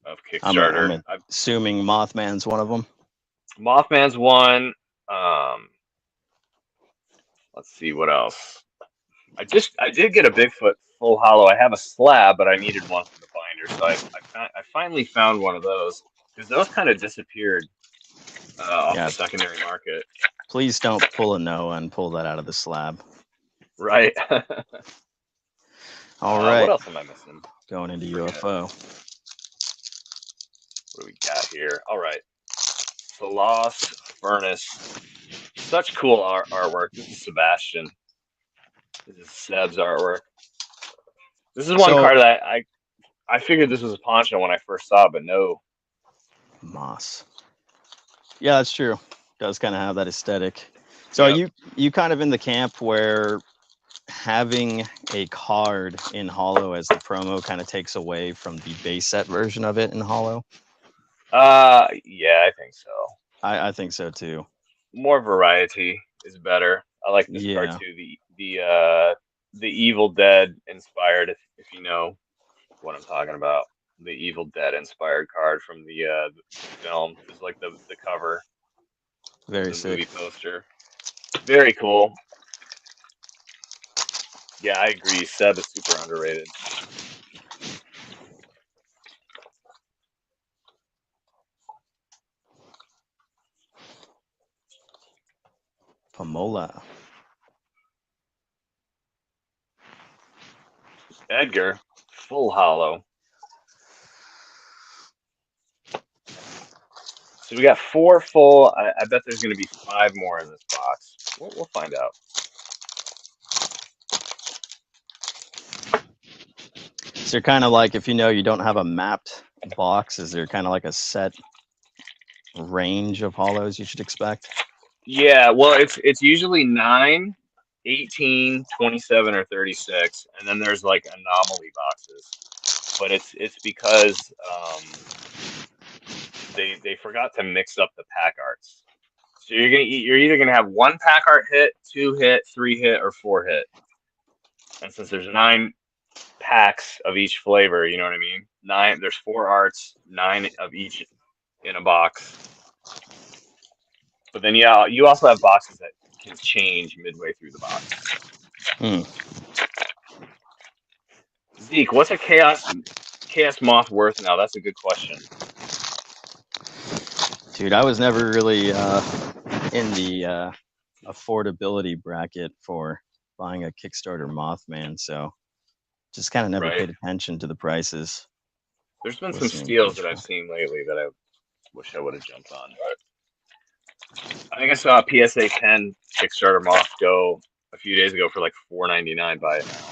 of Kickstarter. I'm assuming Mothman's one of them. Mothman's one. Let's see what else. I did get a Bigfoot full holo. I have a slab, but I needed one for the binder, so I finally found one of those because those kind of disappeared off the secondary market. Please don't pull a Noah and pull that out of the slab. Right. All right. What else am I missing? Going into UFO. What do we got here? All right. Salas Furnace. Such cool artwork. This is Sebastian. This is Seb's artwork. This is one card that I figured this was a poncho when I first saw it, but no. Moss. Yeah, that's true. Does kind of have that aesthetic. So are you kind of in the camp where having a card in holo as the promo kind of takes away from the base set version of it in holo? Yeah, I think so. I think so too. More variety is better. I like this card too. The Evil Dead inspired, if you know what I'm talking about. The Evil Dead inspired card from the film is like the cover. Very the sick. Movie poster. Very cool. Yeah, I agree. Seb is super underrated. Pomola. Edgar, full holo. So we got 4 full. I bet there's going to be 5 more in this box. We'll find out. Is there kind of like, if you know you don't have a mapped box, is there kind of like a set range of holos you should expect? Yeah, well, it's usually 9, 18, 27, or 36, and then there's like anomaly boxes. But it's because they forgot to mix up the pack arts. So you're either gonna have 1 pack art hit, 2 hit, 3 hit, or 4 hit. And since there's 9 packs of each flavor, you know what I mean? 9. There's 4 arts, 9 of each in a box. But then you also have boxes that can change midway through the box. Zeke, what's a chaos moth worth now? That's a good question. Dude, I was never really in the affordability bracket for buying a Kickstarter Mothman, so just kind of never paid attention to the prices. There's been some steals that I've seen lately that I wish I would have jumped on, but I think I saw a PSA 10 Kickstarter moth go a few days ago for like $4.99. Buy it now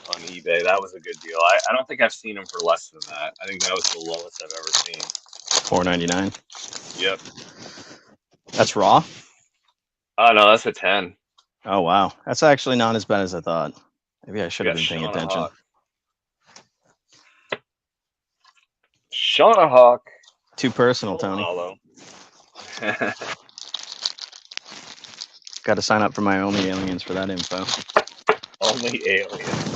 on eBay. That was a good deal. I don't think I've seen them for less than that. I think that was the lowest I've ever seen. $4.99. Yep. That's raw? Oh no, that's a 10. Oh wow, that's actually not as bad as I thought. Maybe I should have been paying attention. Shauna Hawk. Too personal, Tony. Holo. Got to sign up for my Only Aliens for that info. Only aliens.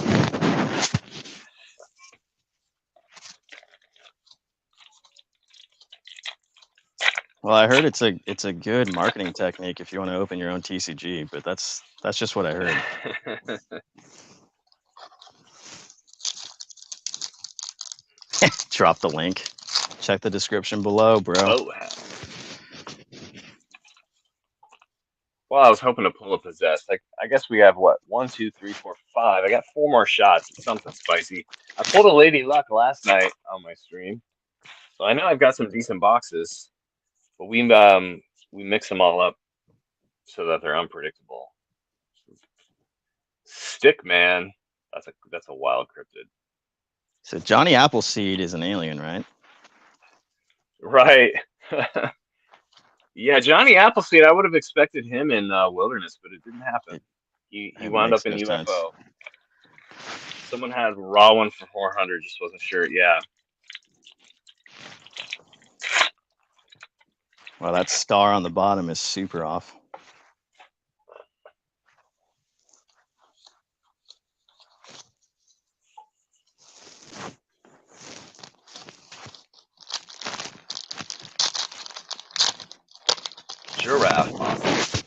Well, I heard it's a good marketing technique if you want to open your own TCG, but that's just what I heard. Drop the link. Check the description below, bro. Oh. Well, I was hoping to pull a possessed. I guess we have what? 1, 2, 3, 4, 5. I got 4 more shots. It's something spicy. I pulled a Lady Luck last night on my stream, so I know I've got some decent boxes. But we mix them all up so that they're unpredictable. Stickman. That's a wild cryptid. So Johnny Appleseed is an alien, right? Right. Yeah, Johnny Appleseed, I would have expected him in Wilderness, but it didn't happen. He wound up in UFO. Sense. Someone had raw one for 400, just wasn't sure. Yeah. Well, that star on the bottom is super off. Giraffe fossil.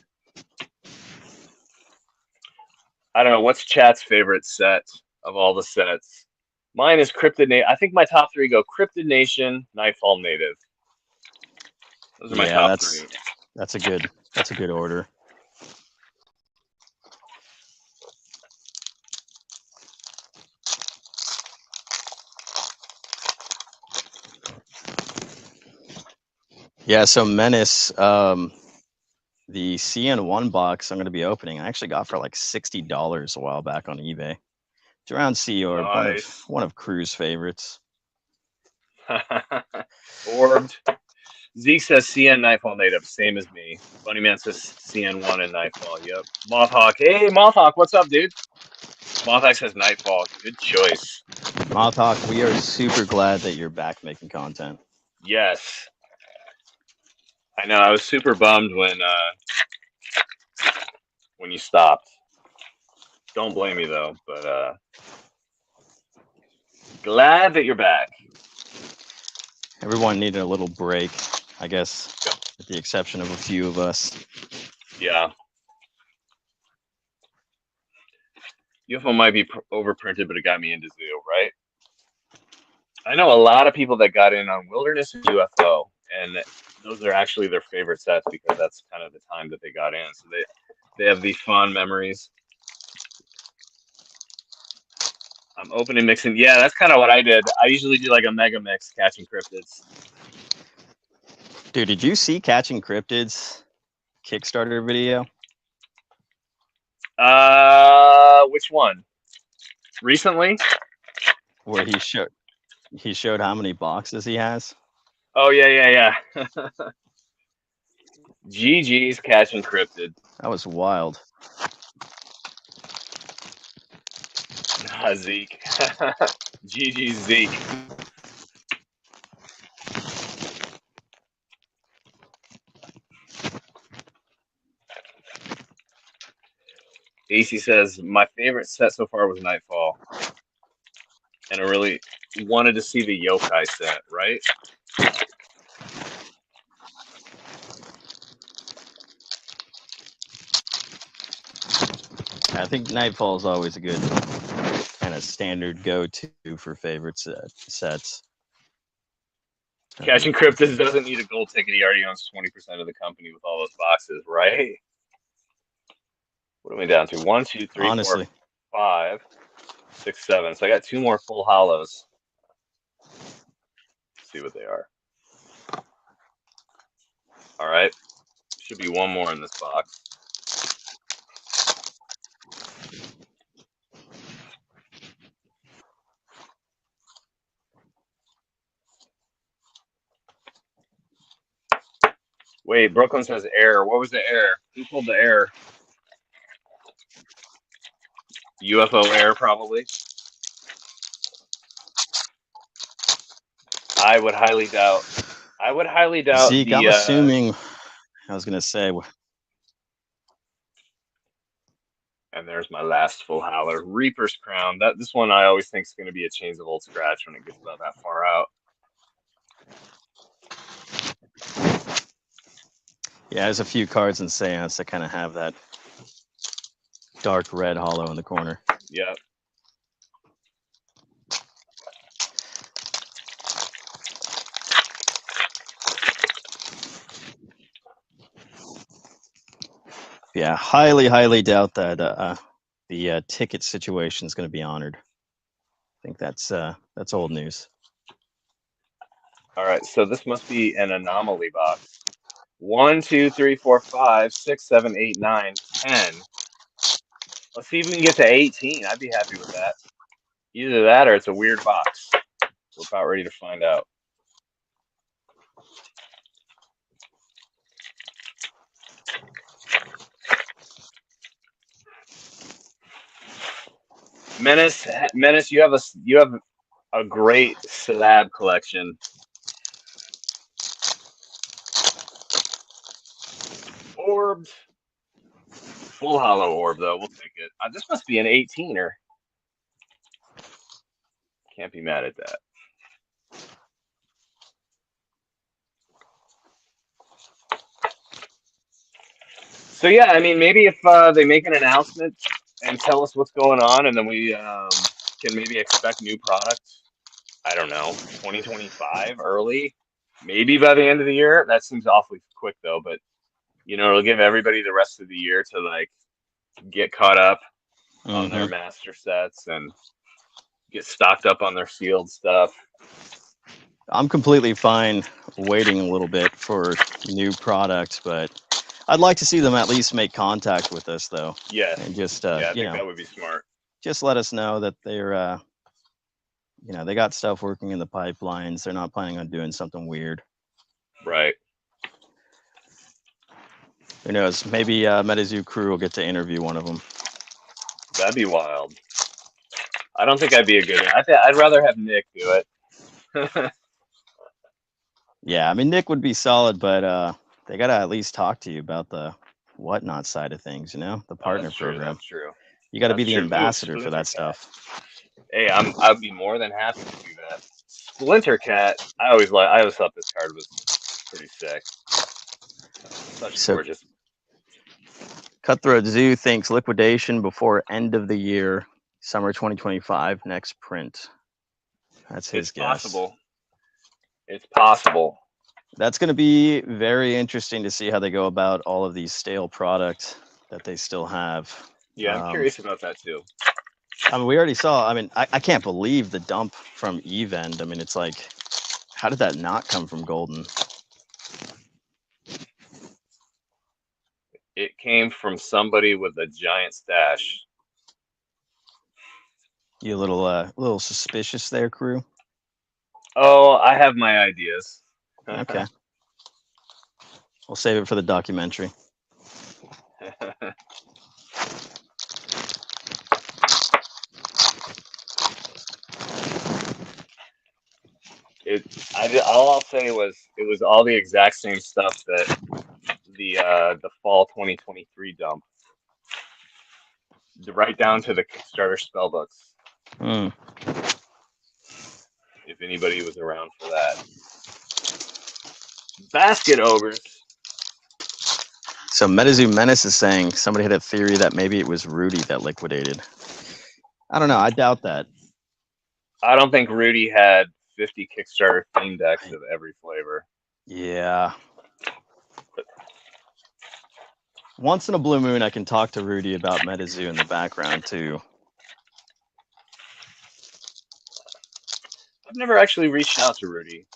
I don't know. What's chat's favorite set of all the sets? Mine is Cryptid Nation. I think my top 3 go Cryptid Nation, Nightfall Native. Those are my top 3. That's a good order. Yeah, so Menace, the CN1 box I'm going to be opening, I actually got for like $60 a while back on eBay. It's around C-Orb, Nice. one of Crew's favorites. Orbed. Zeke says CN Nightfall Native, same as me. Bunnyman says CN1 and Nightfall. Yep. Mothhawk. Hey, Mothhawk, what's up, dude? Mothhawk says Nightfall. Good choice. Mothhawk, we are super glad that you're back making content. Yes. I know. I was super bummed when you stopped. Don't blame me though, but glad that you're back. Everyone needed a little break, I guess, with the exception of a few of us. Yeah. UFO might be overprinted, but it got me into Zoo, right? I know a lot of people that got in on Wilderness and UFO, and those are actually their favorite sets because that's kind of the time that they got in. So they have these fond memories. I'm opening mixing. Yeah, that's kind of what I did. I usually do like a mega mix catching cryptids. Dude, did you see Catching Cryptids Kickstarter video? Which one? Recently? Where he showed how many boxes he has. Oh yeah. GG's Catching Cryptid. That was wild. Zeke. GG's Zeke. AC says, my favorite set so far was Nightfall. And I really wanted to see the Yokai set, right? I think Nightfall is always a good kind of standard go-to for favorite sets. Catching Cryptids doesn't need a gold ticket. He already owns 20% of the company with all those boxes, right? What are we down to? 1, 2, 3, Honestly. 4, 5, 6, 7. So I got 2 more full hollows. Let's see what they are. All right. Should be 1 more in this box. Wait, Brooklyn says error. What was the error? Who pulled the error? UFO error, probably. I would highly doubt. I would highly doubt Zeke, the. I'm assuming. I was gonna say. And there's my last full howler, Reaper's Crown. This one I always think is going to be a Chains of Old Scratch when it gets about that far out. Yeah, there's a few cards in Seance that kind of have that dark red holo in the corner. Yep. Yeah, highly doubt that the ticket situation is going to be honored. I think that's old news. All right, so this must be an anomaly box. 1, 2, 3, 4, 5, 6, 7, 8, 9, 10. Let's see if we can get to 18. I'd be happy with that. Either that or it's a weird box. We're about ready to find out. Menace, you have a great slab collection. Orbs. Full holo orb, though. We'll take it. This must be an 18er. Can't be mad at that. So, yeah, I mean, maybe if they make an announcement and tell us what's going on, and then we can maybe expect new products. I don't know, 2025 early, maybe by the end of the year. That seems awfully quick, though, but, you know, it'll give everybody the rest of the year to, like, get caught up on their master sets and get stocked up on their sealed stuff. I'm completely fine waiting a little bit for new products, but I'd like to see them at least make contact with us, though. Yeah. And just I think that would be smart. Just let us know that they're you know, they got stuff working in the pipelines. They're not planning on doing something weird. Right. Who knows? Maybe MetaZooCrew will get to interview one of them. That'd be wild. I don't think I'd be a good one. I'd rather have Nick do it. Yeah, I mean, Nick would be solid, but they got to at least talk to you about the whatnot side of things, you know, the partner program. That's true. You got to be the ambassador for that stuff. Hey, I'd be more than happy to do that. Splinter Cat, I always thought this card was pretty sick. Such gorgeous. Cutthroat Zoo thinks liquidation before end of the year, summer 2025, next print. That's his guess. It's possible. That's going to be very interesting to see how they go about all of these stale products that they still have. Yeah, I'm curious about that too. I mean, we already saw. I mean, I can't believe the dump from Evend. I mean, it's like, how did that not come from Golden? It came from somebody with a giant stash. You a little suspicious there, crew? Oh, I have my ideas. Okay. We'll save it for the documentary. All I'll say was it was all the exact same stuff that the fall 2023 dump. Right down to the Kickstarter spellbooks. If anybody was around for that. Basket Ogres. So MetaZoo Menace is saying somebody had a theory that maybe it was Rudy that liquidated. I don't know. I doubt that. I don't think Rudy had 50 Kickstarter theme decks of every flavor. Yeah. Once in a blue moon, I can talk to Rudy about MetaZoo in the background too. I've never actually reached out to Rudy.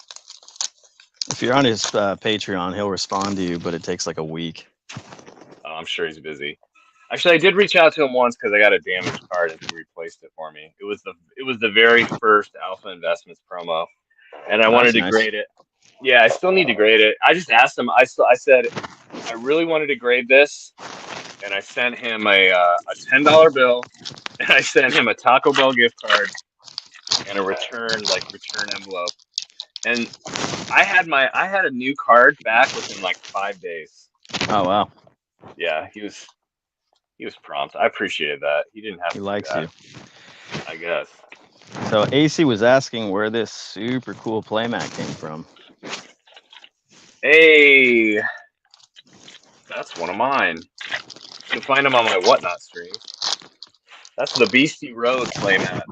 If you're on his Patreon, he'll respond to you, but it takes like a week. Oh, I'm sure he's busy. Actually, I did reach out to him once because I got a damaged card and he replaced it for me. It was the very first Alpha Investments promo, and I wanted to grade it. Yeah, I still need to grade it. I just asked him. I said I really wanted to grade this, and I sent him a $10 bill, and I sent him a Taco Bell gift card and a return envelope. And I had a new card back within like 5 days. Oh wow. Yeah, he was prompt. I appreciated that. He didn't have He to do likes that, you. I guess. So AC was asking where this super cool playmat came from. Hey, that's one of mine. You can find them on my Whatnot streams. That's the Beastie Road playmat.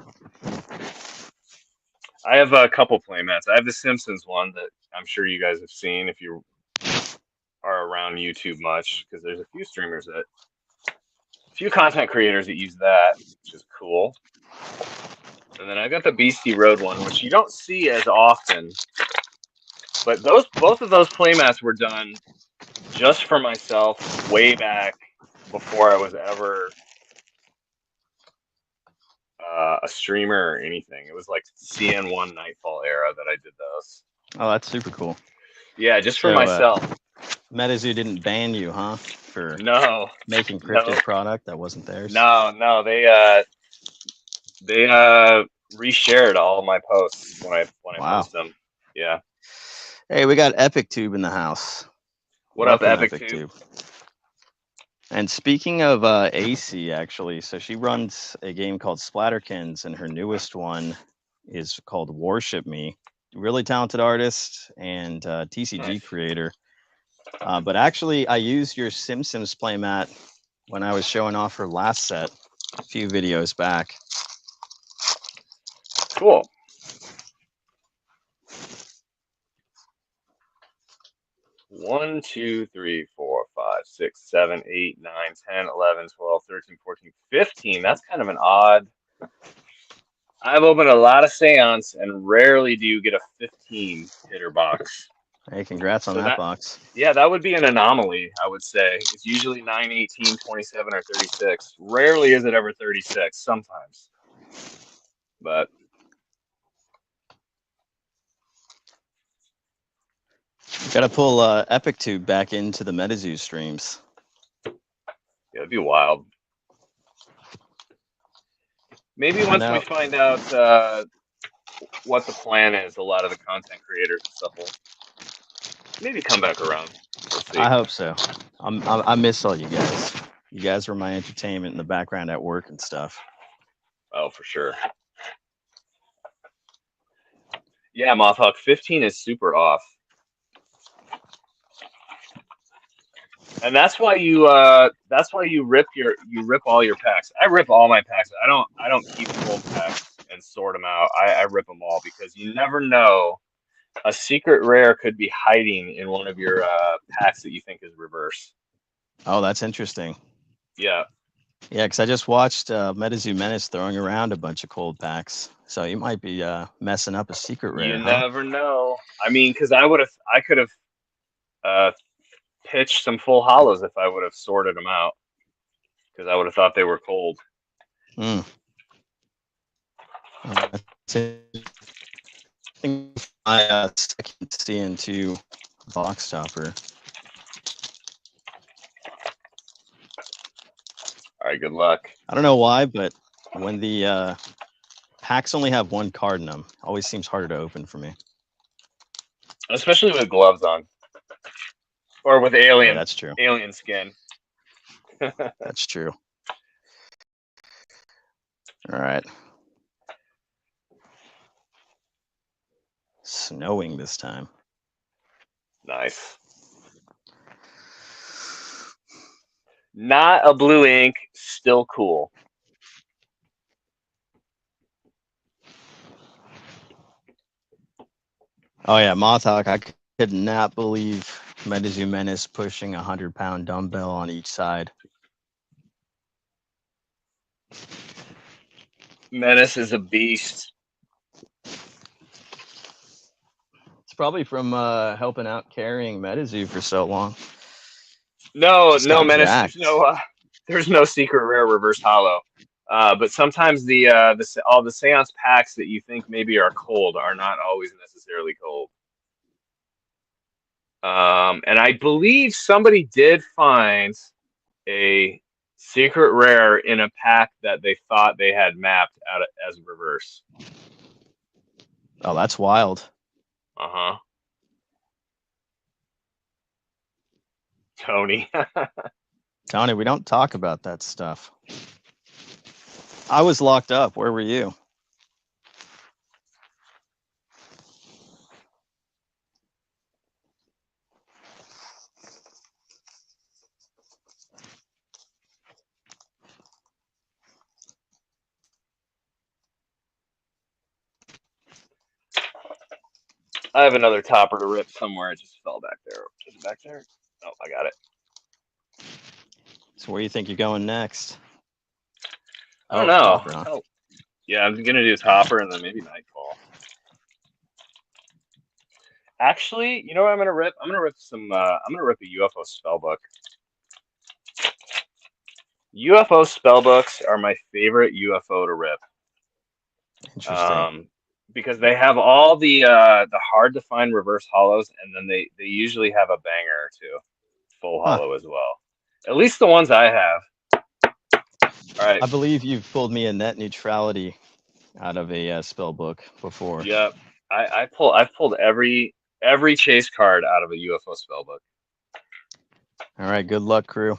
I have a couple playmats. I have the Simpsons one that I'm sure you guys have seen if you are around YouTube much, because there's a few content creators that use that, which is cool. And then I got the Beastie Road one, which you don't see as often. But both of those playmats were done just for myself way back before I was ever a streamer or anything. It was like CN1 Nightfall era that I did those. Oh, that's super cool. Yeah, just for myself. MetaZoo didn't ban you, huh? For No, making cryptid product that wasn't theirs. No, they reshared all my posts when I post them. Yeah. Hey, we got Epic Tube in the house. What up, Epic Tube? And speaking of AC, actually, so she runs a game called Splatterkins, and her newest one is called Worship Me. Really talented artist and TCG creator. But actually, I used your Simpsons playmat when I was showing off her last set a few videos back. Cool. One, 2, 3, 4, 5, 6, 7, 8, 9, 10, 11, 12, 13, 14, 15. That's kind of an odd. I've opened a lot of seance and rarely do you get a 15 hitter box. Hey, congrats on that box. Yeah, that would be an anomaly, I would say. It's usually 9, 18, 27, or 36. Rarely is it ever 36, sometimes. But got to pull Epic Tube back into the MetaZoo streams. Yeah, it'd be wild. Maybe once we find out what the plan is, a lot of the content creators and stuff will maybe come back around. We'll see. I hope so. I miss all you guys. You guys were my entertainment in the background at work and stuff. Oh, for sure. Yeah, Mothhawk, 15 is super off. And that's why you rip all your packs. I rip all my packs. I don't keep full packs and sort them out. I rip them all because you never know. A secret rare could be hiding in one of your packs that you think is reverse. Oh, that's interesting. Yeah. Yeah, because I just watched MetaZoo Menace throwing around a bunch of cold packs. So you might be messing up a secret rare. You never know. I mean, because I could have pitched some full hollows if I would have sorted them out. Because I would have thought they were cold. I think my second CN2 box topper. All right, good luck. I don't know why, but when the packs only have one card in them, it always seems harder to open for me. Especially with gloves on. Or with alien. Yeah, that's true. Alien skin. That's true. All right. Snowing this time. Nice. Not a blue ink, still cool. Oh yeah, Mothhawk, I could not believe MetaZoo Menace pushing 100-pound dumbbell on each side. Menace is a beast. It's probably from helping out carrying MetaZoo for so long. No, Menace. There's no secret rare reverse hollow. But sometimes all the seance packs that you think maybe are cold are not always necessarily cold. And I believe somebody did find a secret rare in a pack that they thought they had mapped out as reverse. Oh, that's wild. Uh-huh. Tony. Tony, we don't talk about that stuff. I was locked up. Where were you? I have another topper to rip somewhere. It just fell back there. Is it back there? Oh, I got it. So where do you think you're going next? I don't Oh, know. topper, huh? Oh, yeah, I'm gonna do topper and then maybe nightfall. Actually, you know what I'm gonna rip? I'm gonna rip a UFO spellbook. UFO spellbooks are my favorite UFO to rip. Interesting. Because they have all the hard to find reverse holos, and then they usually have a banger or two, full Huh. holo as well. At least the ones I have. All right. I believe you've pulled me a net neutrality out of a spell book before. Yep. I've pulled every chase card out of a UFO spellbook. All right, good luck, crew.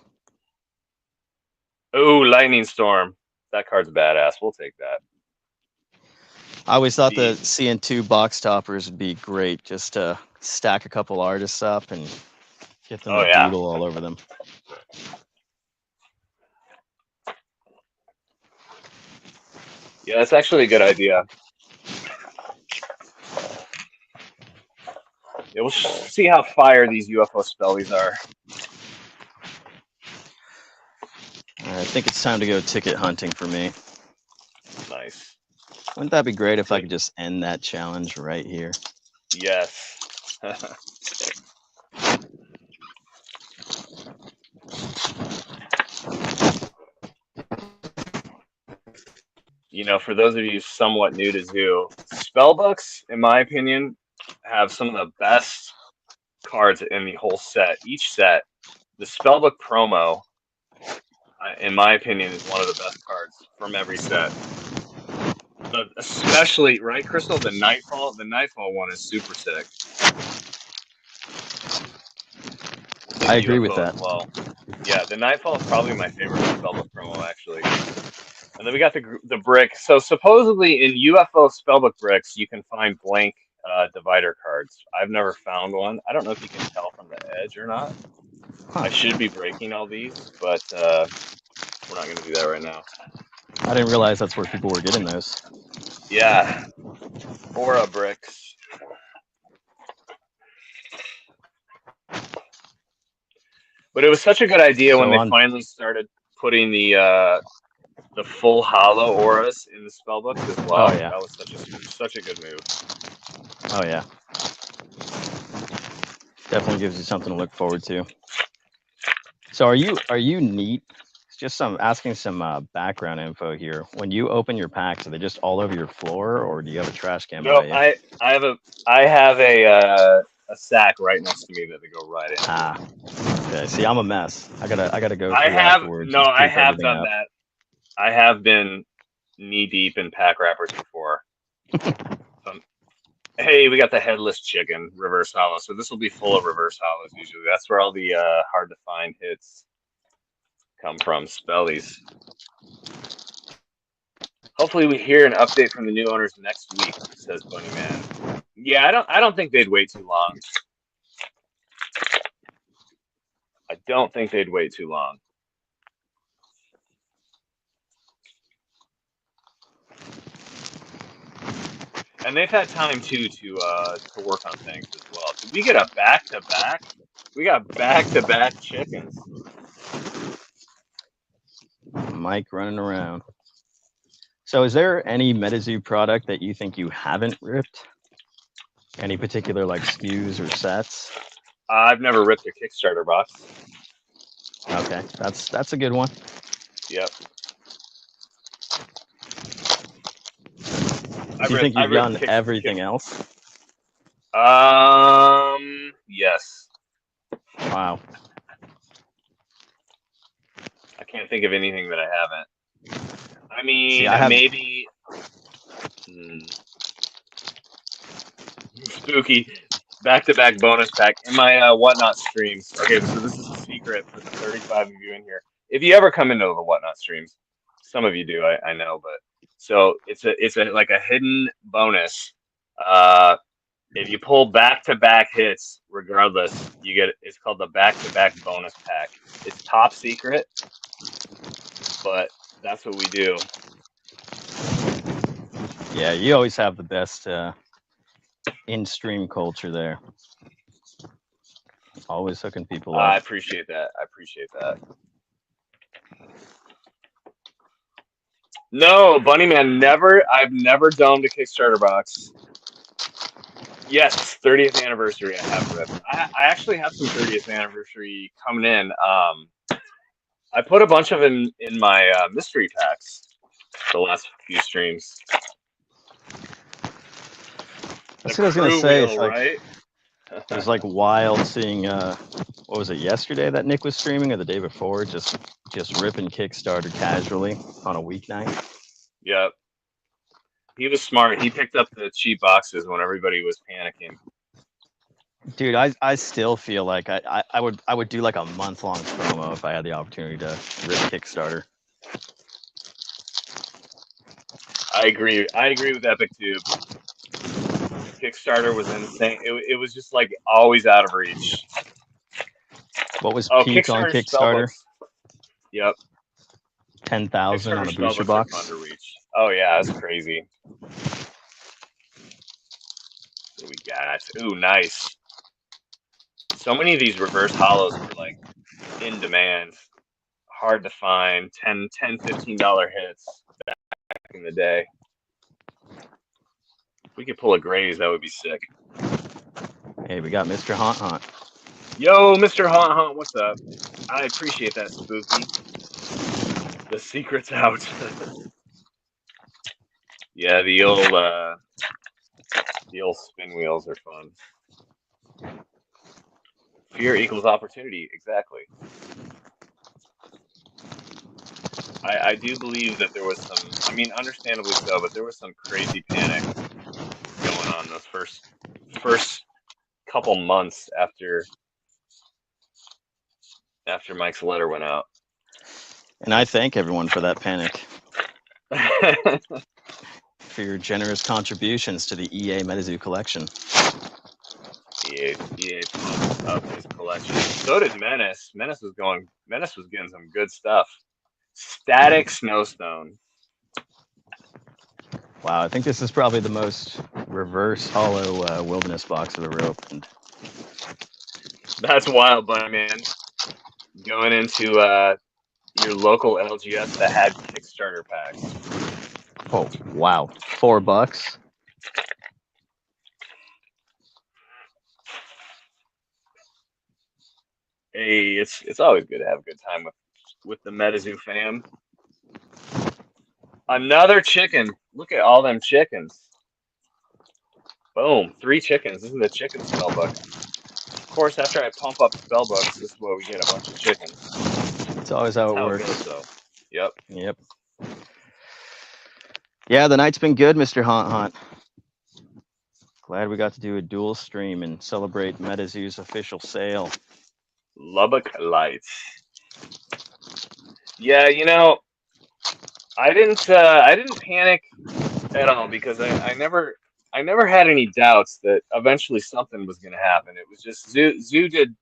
Oh, Lightning Storm. That card's badass. We'll take that. I always thought the CN2 box toppers would be great, just to stack a couple artists up and get them to doodle all over them. Yeah, that's actually a good idea. Yeah, we'll see how fire these UFO spellies are. All right, I think it's time to go ticket hunting for me. Nice. Wouldn't that be great if I could just end that challenge right here? Yes. You know, for those of you somewhat new to Zoo, spellbooks, in my opinion, have some of the best cards in the whole set. Each set, the spellbook promo, in my opinion, is one of the best cards from every set. But especially, right, Crystal, the Nightfall one is super sick. I agree with that. Well, yeah, the Nightfall is probably my favorite spellbook promo, actually. And then we got the brick. So supposedly in UFO spellbook bricks, you can find blank divider cards. I've never found one. I don't know if you can tell from the edge or not. Huh. I should be breaking all these, but we're not going to do that right now. I didn't realize that's where people were getting those. Yeah. Aura bricks. But it was such a good idea when they finally started putting the full holo auras in the spellbooks as well. Oh, yeah. That was such a good move. Oh yeah. Definitely gives you something to look forward to. So are you neat? Just asking some background info here. When you open your packs, are they just all over your floor, or do you have a trash can? No, I have a sack right next to me that they go right in. Ah, okay. See, I'm a mess. I gotta go. I have afterwards done that. I have been knee deep in pack wrappers before. Hey, we got the headless chicken reverse holo, so this will be full of reverse holos. Usually, that's where all the hard to find hits come from. Spellies. Hopefully, we hear an update from the new owners next week, says Bunny Man. Yeah, I don't think they'd wait too long. I don't think they'd wait too long. And they've had time too to work on things as well. Did we get a back-to-back? We got back-to-back chickens. Mike running around. So is there any MetaZoo product that you think you haven't ripped? Any particular like SKUs or sets? I've never ripped a Kickstarter box. Okay, that's a good one. Yep. Do you think you've done everything else? Yes. Wow. I can't think of anything that I haven't. I mean, maybe Spooky. Back-to-back bonus pack in my Whatnot streams. Okay, so this is a secret for the 35 of you in here. If you ever come into the Whatnot streams, some of you do, I know, but so it's a like a hidden bonus. If you pull back-to-back hits, regardless, you get it's called the back-to-back bonus pack. It's top secret, but that's what we do. Yeah, you always have the best in-stream culture there. Always hooking people I up. appreciate that. I appreciate that. No, Bunnyman, never. I've never domed a Kickstarter box. Yes, 30th anniversary. I have ripped. I actually have some 30th anniversary coming in. I put a bunch of in my mystery packs the last few streams. That's what I was gonna say. It's like, right? it was like wild seeing what was it, yesterday that Nick was streaming, or the day before, just ripping Kickstarter casually on a weeknight. Yep. He was smart. He picked up the cheap boxes when everybody was panicking. Dude, I still feel like I would do like a month-long promo if I had the opportunity to rip Kickstarter. I agree. I agree with Epic Tube. Kickstarter was insane. It was just like always out of reach. What was Oh, peak on Kickstarter? Yep. 10,000 on a booster spellbooks box. are fun to reach. Oh yeah, that's crazy. What we got? Ooh, nice. So many of these reverse holos were like in demand. Hard to find. $10, $15 hits back in the day. If we could pull a Grays, that would be sick. Hey, we got Mr. Haunt Haunt. Yo, Mr. Haunt Haunt, what's up? I appreciate that, Spooky. The secret's out. Yeah, the old spin wheels are fun. Fear equals opportunity, exactly. I do believe that there was some, I mean, understandably so, but there was some crazy panic going on those first couple months after Mike's letter went out. And I thank everyone for that panic. For your generous contributions to the EA Metazoo collection. EA pumped up his collection. So did Menace. Menace was getting some good stuff. Static Snowstone. Wow, I think this is probably the most reverse holo wilderness box I've ever opened. That's wild, buddy, man. Going into your local LGS that had Kickstarter packs. Oh wow, $4. Hey, it's always good to have a good time with the Metazoo fam. Another chicken. Look at all them chickens. Boom, 3 chickens. This is the chicken spellbook. Of course, after I pump up spellbooks, this is where we get a bunch of chickens. It's always how it works. Goes, though. Yep. Yep. Yeah, the night's been good, Mr. Haunt Haunt. Glad we got to do a dual stream and celebrate MetaZoo's official sale. Lubbock Lights. Yeah, you know, I didn't panic at all because I never had any doubts that eventually something was going to happen. It was just Zoo did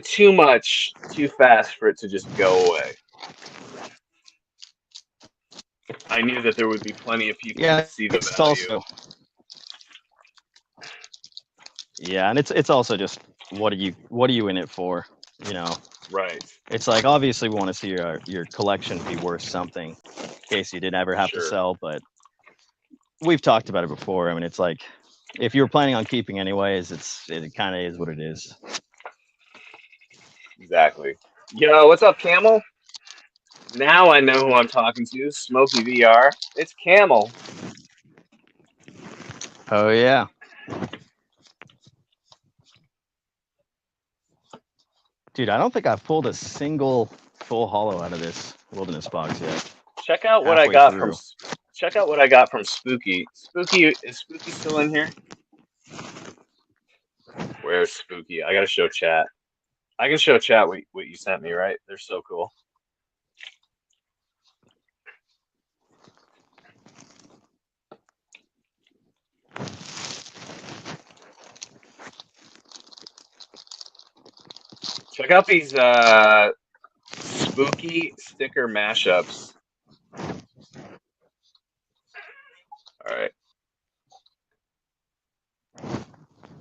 too much too fast for it to just go away. I knew that there would be plenty of people to see the value. Also, yeah, and it's also just what are you in it for? You know. Right. It's like, obviously we want to see your collection be worth something in case you didn't ever have to sell, but we've talked about it before. I mean, it's like, if you're planning on keeping anyways, it kind of is what it is. Exactly. Yo, what's up, Camel? Now I know who I'm talking to. Smokey VR. It's Camel. Oh yeah. Dude, I don't think I've pulled a single full holo out of this wilderness box yet. Check out what I got from check out what I got from Spooky. Is Spooky still in here? Where's Spooky? I gotta show chat. I can show chat what you sent me, right? They're so cool. Check out these spooky sticker mashups. All right.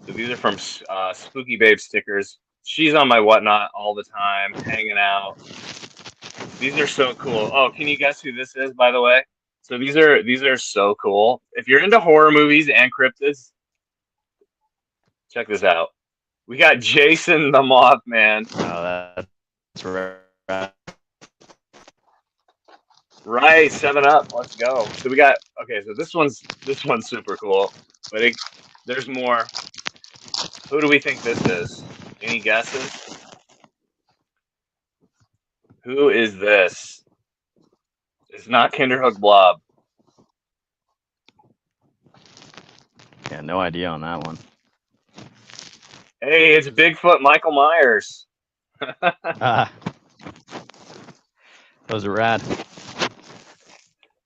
So these are from Spooky Babe stickers. She's on my whatnot all the time, hanging out. These are so cool. Oh, can you guess who this is, by the way? So these are so cool. If you're into horror movies and cryptids, check this out. We got Jason the Mothman. Oh, that's right. Right, 7-Up. Let's go. So we got so this one's super cool, but there's more. Who do we think this is? Any guesses? Who is this? It's not Kinderhook Blob. Yeah, no idea on that one. Hey, it's Bigfoot Michael Myers. Those are rad.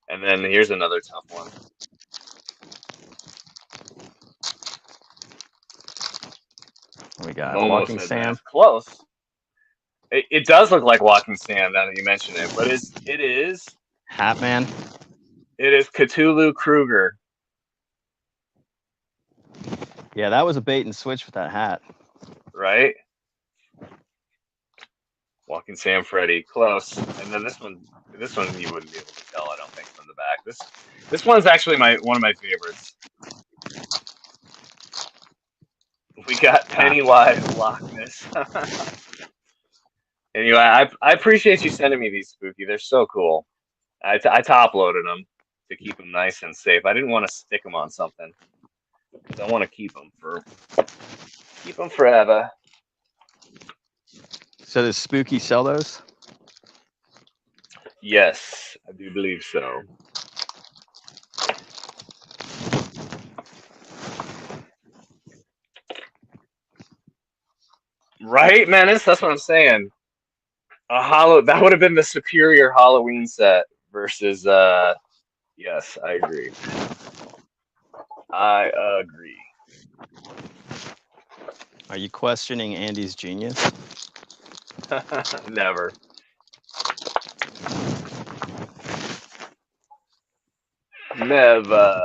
And then here's another tough one. We got Almost Walking Sam. That. Close. It does look like Walking Sam now that you mention it, but it is Hatman. It is Cthulhu Kruger. Yeah, that was a bait and switch with that hat. Right? Walking Sam Freddy. Close. And then this one you wouldn't be able to tell, I don't think, from the back. This one's actually one of my favorites. We got Pennywise Loch Ness. Anyway, I appreciate you sending me these, Spooky. They're so cool. I top loaded them to keep them nice and safe. I didn't want to stick them on something because I want to keep them forever. So does Spooky sell those? Yes, I do believe so. Right, Menace? That's what I'm saying. That would have been the superior Halloween set versus yes, I agree. I agree. Are you questioning Andy's genius? Never. Never.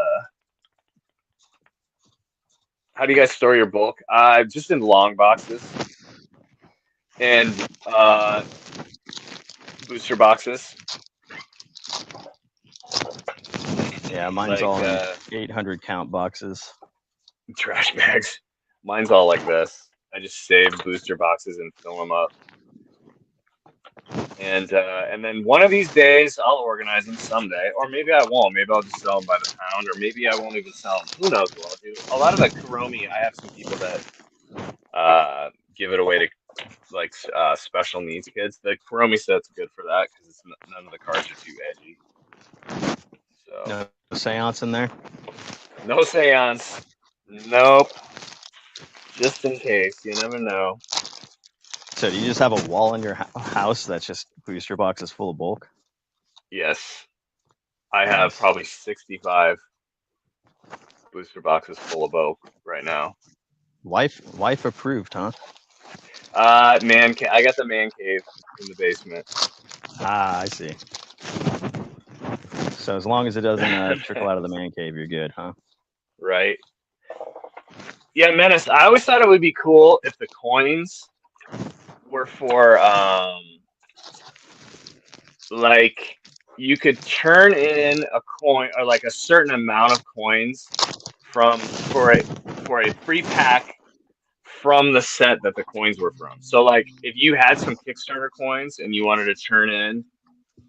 How do you guys store your bulk? Just in long boxes and booster boxes. Yeah, mine's all in 800 count boxes. Trash bags. Mine's all like this. I just save booster boxes and fill them up. And then one of these days I'll organize them someday, or maybe I won't. Maybe I'll just sell them by the pound, or maybe I won't even sell them. Who knows what I'll do? A lot of the Kuromi, I have some people that give it away to like special needs kids. The Kuromi set's good for that because none of the cards are too edgy. So no seance in there? No seance. Nope. Just in case, you never know. So do you just have a wall in your house that's just booster boxes full of bulk? Yes. I have probably 65 booster boxes full of bulk right now. Wife approved, huh? I got the man cave in the basement. I see. So as long as it doesn't trickle out of the man cave, you're good, huh? Right. Yeah, Menace, I always thought it would be cool if the coins were for like you could turn in a coin or like a certain amount of coins for a free pack from the set that the coins were from. So like if you had some Kickstarter coins and you wanted to turn in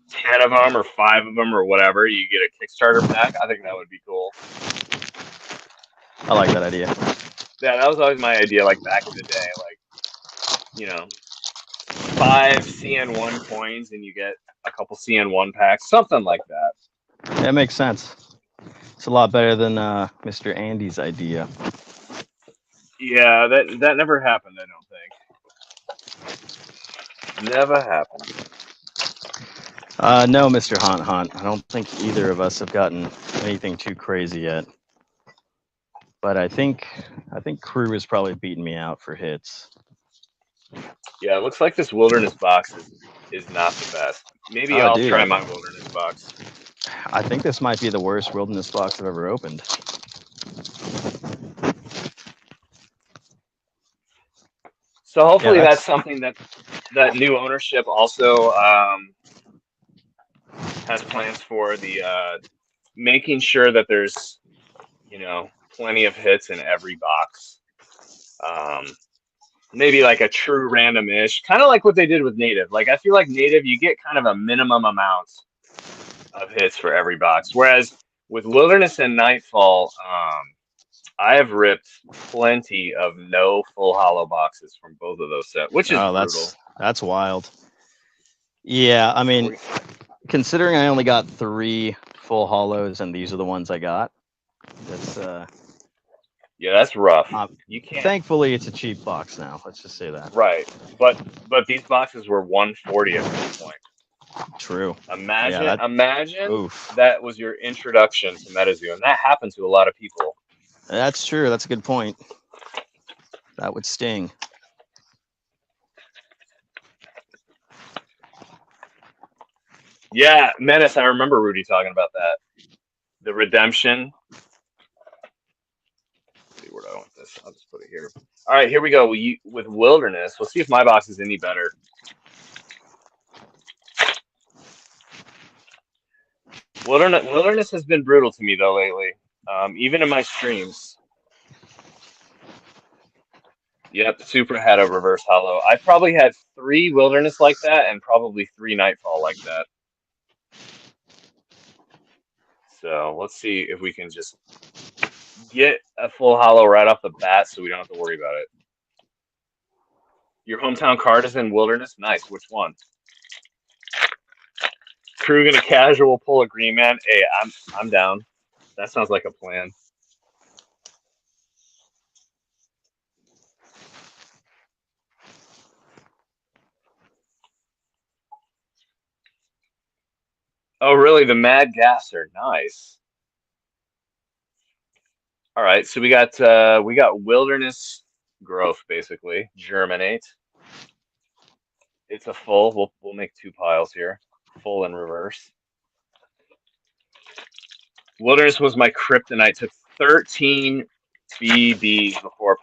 10 of them or 5 of them or whatever, you get a Kickstarter pack. I think that would be cool. I like that idea. Yeah, that was always my idea, like back in the day, like 5 CN1 coins and you get a couple CN1 packs, something like that. That makes sense. It's a lot better than Mr. Andy's idea. Yeah, that never happened. I don't think. Never happened. No, Mr. Hunt Hunt. I don't think either of us have gotten anything too crazy yet. But I think Crew is probably beating me out for hits. Yeah, it looks like this wilderness box is not the best. Maybe Oh, I'll dude, try my wilderness box. I think this might be the worst wilderness box I've ever opened. So Yeah, hopefully that's something that new ownership also has plans for the making sure that there's plenty of hits in every box. Maybe like a true random-ish, kind of like what they did with Native. Like I feel like Native, you get kind of a minimum amount of hits for every box, whereas with Wilderness and Nightfall, I have ripped plenty of no full hollow boxes from both of those sets, which is oh, brutal. that's wild. Yeah, I mean, considering I only got 3 full hollows and these are the ones I got, that's Yeah, that's rough. You can't. Thankfully, it's a cheap box now. Let's just say that. Right, but these boxes were 140 at one point. True. Imagine, Oof. that was your introduction to MetaZoo, and that happened to a lot of people. That's true. That's a good point. That would sting. Yeah, Menace, I remember Rudy talking about that. The redemption. Let's see, where do I want this? I'll just put it here. All right, here we go. With Wilderness, we'll see if my box is any better. Wilderness has been brutal to me though lately, even in my streams. Yep, Supra had a reverse hollow. I probably had 3 Wilderness like that and probably 3 Nightfall like that. So let's see if we can just get a full hollow right off the bat so we don't have to worry about it. Your hometown card is in Wilderness? Nice. Which one? Crew gonna casual pull a green man? Hey, I'm down. That sounds like a plan. Oh, really? The Mad Gasser. Nice. All right, so we got Wilderness growth basically. Germinate. It's a full. We'll make 2 piles here. Full and reverse. Wilderness was my kryptonite. Took 13 BBs before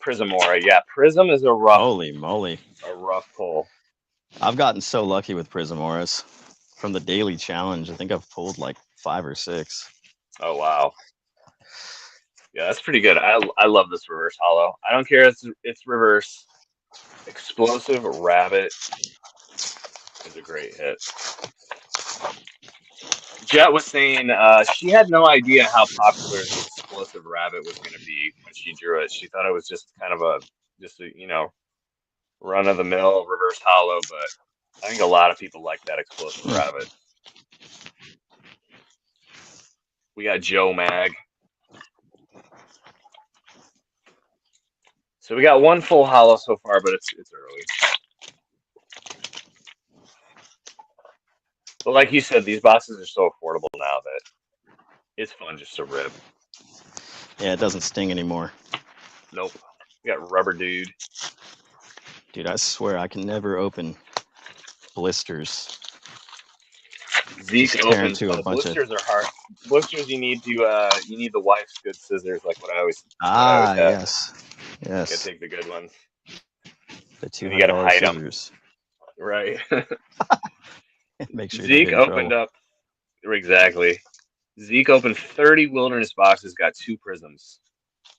Prismora. Yeah, Prism is a rough. Holy moly! A rough pull. I've gotten so lucky with Prismoras. From the daily challenge, I think I've pulled like 5 or 6. Oh wow. Yeah, that's pretty good. I love this reverse hollow. I don't care if it's reverse. Explosive Rabbit is a great hit. Jet was saying she had no idea how popular the Explosive Rabbit was going to be when she drew it. She thought it was just kind of a run of the mill reverse hollow, but I think a lot of people like that Explosive Rabbit. We got Joe Mag. So we got 1 full hollow so far, but it's early. But like you said, these boxes are so affordable now that it's fun just to rip. Yeah, it doesn't sting anymore. Nope. We got Rubber Dude. Dude, I swear I can never open blisters. Zeke opens. Blisters are hard. Blisters, you need the wife's good scissors, like what I always. Yes. You gotta take the good ones. The $200 you gotta hide scissors. Them. Right. Make sure Zeke opened up. Exactly. Zeke opened 30 Wilderness boxes, got 2 prisms.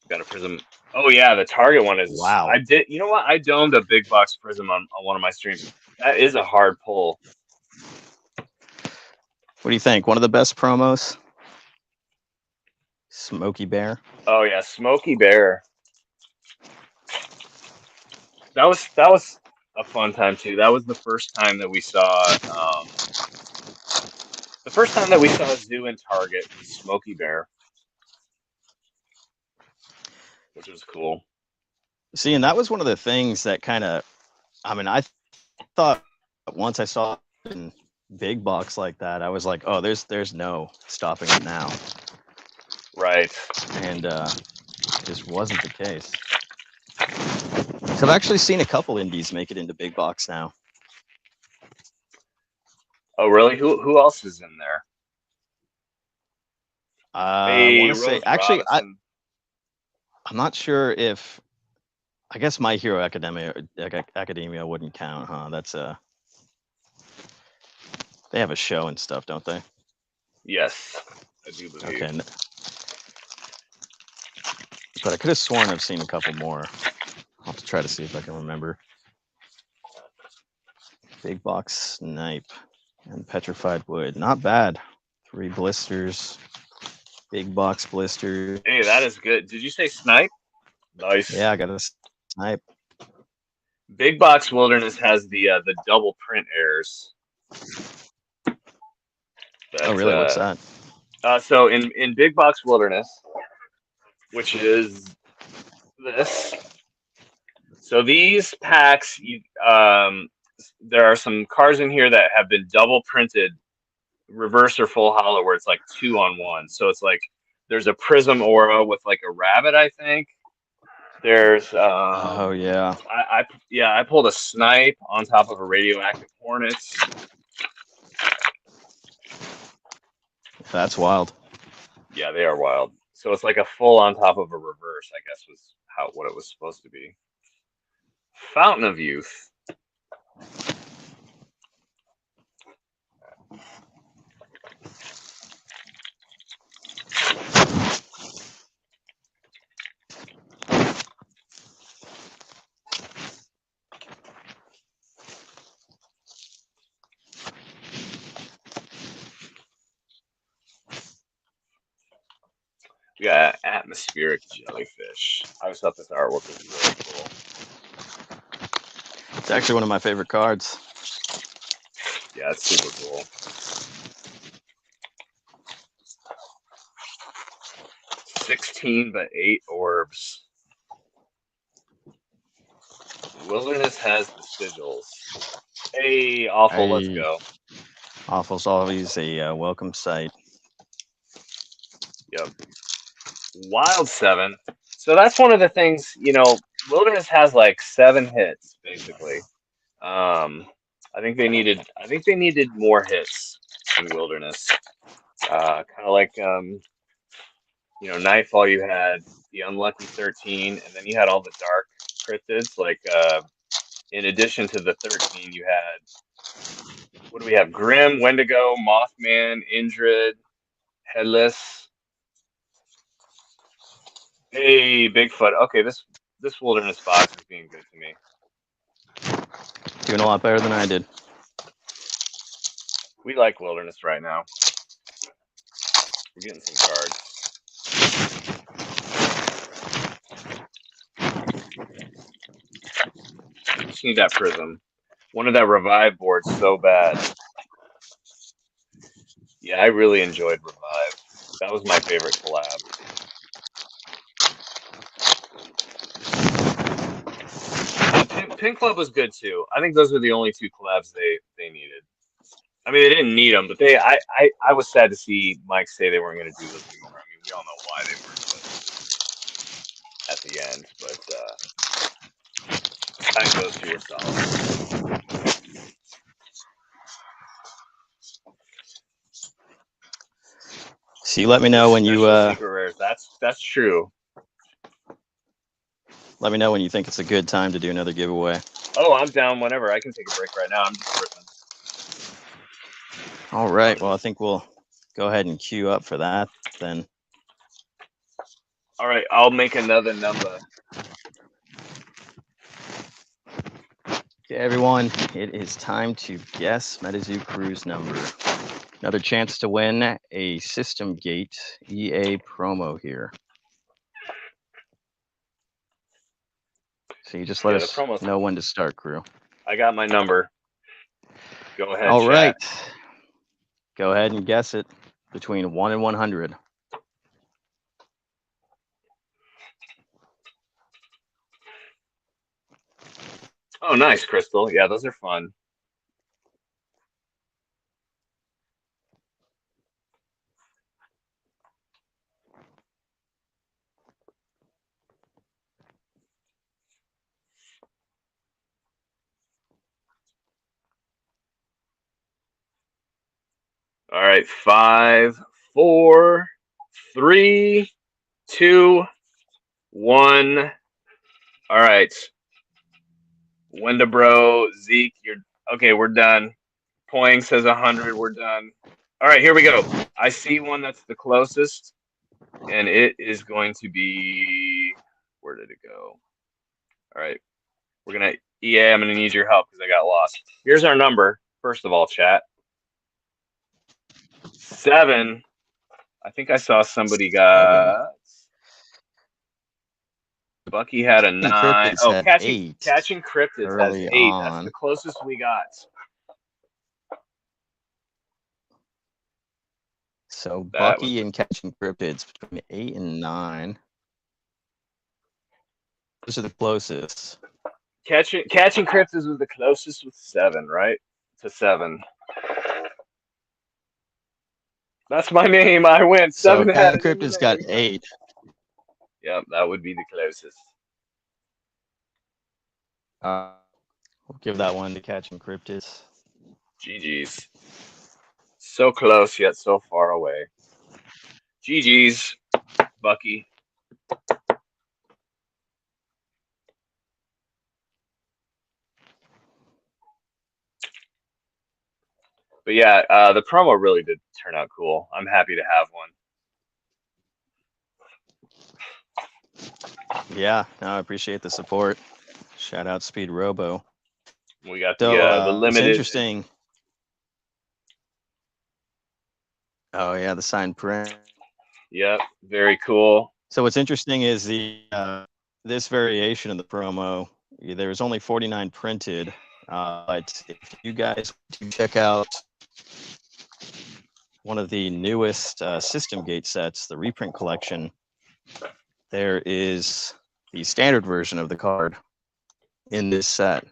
Got a prism. Oh yeah, the target one is. Wow. I did. You know what? I domed a big box prism on one of my streams. That is a hard pull. What do you think? One of the best promos? Smokey Bear. Oh yeah, Smokey Bear. That was a fun time too. That was the first time that we saw The first time that we saw a zoo in Target was Smokey Bear, which was cool. See, and that was one of the things that kind of, I mean, I thought once I saw it in big box like that, I was like, oh, there's no stopping it now. Right. And just wasn't the case. So I've actually seen a couple indies make it into big box now. Oh, really? Who else is in there? I want to say, Rose actually, Robinson. I'm not sure if, I guess My Hero Academia wouldn't count, huh? That's they have a show and stuff, don't they? Yes, I do believe. Okay. But I could have sworn I've seen a couple more. I'll have to try to see if I can remember. Big box snipe and petrified wood. Not bad. 3 blisters. Big box blisters. Hey, that is good. Did you say snipe? Nice. Yeah, I got a snipe. Big Box Wilderness has the double print errors. Oh, really? What's that? So in Big Box Wilderness, which is this. So these packs, there are some cards in here that have been double printed, reverse or full holo, where it's like 2 on 1. So it's like there's a Prism Aura with like a rabbit, I think. There's oh yeah. I pulled a snipe on top of a radioactive hornet. That's wild. Yeah, they are wild. So it's like a full on top of a reverse, I guess was what it was supposed to be. Fountain of Youth. We got Atmospheric Jellyfish. I always thought this artwork was really cool. It's actually one of my favorite cards. Yeah, it's super cool. $16 but 8 orbs. Wilderness has the sigils. Hey, Awful, let's go. Awful's always a welcome sight. Yep. Wild 7. So that's one of the things, Wilderness has like 7 hits basically. I think they needed more hits in Wilderness. Kind of like Nightfall, you had the Unlucky 13, and then you had all the dark cryptids. Like in addition to the 13, you had, what do we have? Grim, Wendigo, Mothman, Indrid, Headless. Hey, Bigfoot. Okay, this Wilderness box is being good to me. Doing a lot better than I did. We like Wilderness right now. We're getting some cards. Just need that Prism. One of that Revive boards so bad. Yeah, I really enjoyed Revive. That was my favorite collab. Pink Club was good too. I think those were the only 2 collabs they needed. I mean, they didn't need them, but I was sad to see Mike say they weren't going to do those anymore. I mean, we all know why they weren't at the end, but I think those 2 were solid. So you let me know when you secret rares. That's true. Let me know when you think it's a good time to do another giveaway. Oh, I'm down whenever. I can take a break right now. I'm just ripping. All right. Well, I think we'll go ahead and queue up for that then. All right. I'll make another number. Okay, everyone. It is time to guess MetaZooCrew's number. Another chance to win a System Gate EA promo here. So you just let us know when to start, crew. I got my number. Go ahead. All right. Go ahead and guess it between 1 and 100. Oh, nice, Crystal. Yeah, those are fun. All right, 5, 4, 3, 2, 1. All right. Wendabro, Zeke, you're okay. We're done. Poing says 100. We're done. All right, here we go. I see one that's the closest, and it is going to be. Where did it go? All right, we're gonna. EA, I'm gonna need your help because I got lost. Here's our number. First of all, chat. 7. I think I saw somebody got. Bucky had a 9. Oh, catching cryptids has 8. That's the closest we got. So Bucky and catching cryptids between 8 and 9. Those are the closest. Catching cryptids was the closest with 7, right? To 7. That's my name. I win. 7 catching cryptids got 8. Yep, that would be the closest. We'll give that one to catching cryptids. GG's. So close yet so far away. GG's, Bucky. But yeah, the promo really did turn out cool. I'm happy to have one. Yeah, no, I appreciate the support. Shout out Speed Robo. We got the limited. It's interesting. Oh yeah, the signed print. Yep, very cool. So what's interesting is the this variation of the promo. There was only 49 printed, but if you guys want to check out one of the newest System Gate sets, the reprint collection, there is the standard version of the card in this set.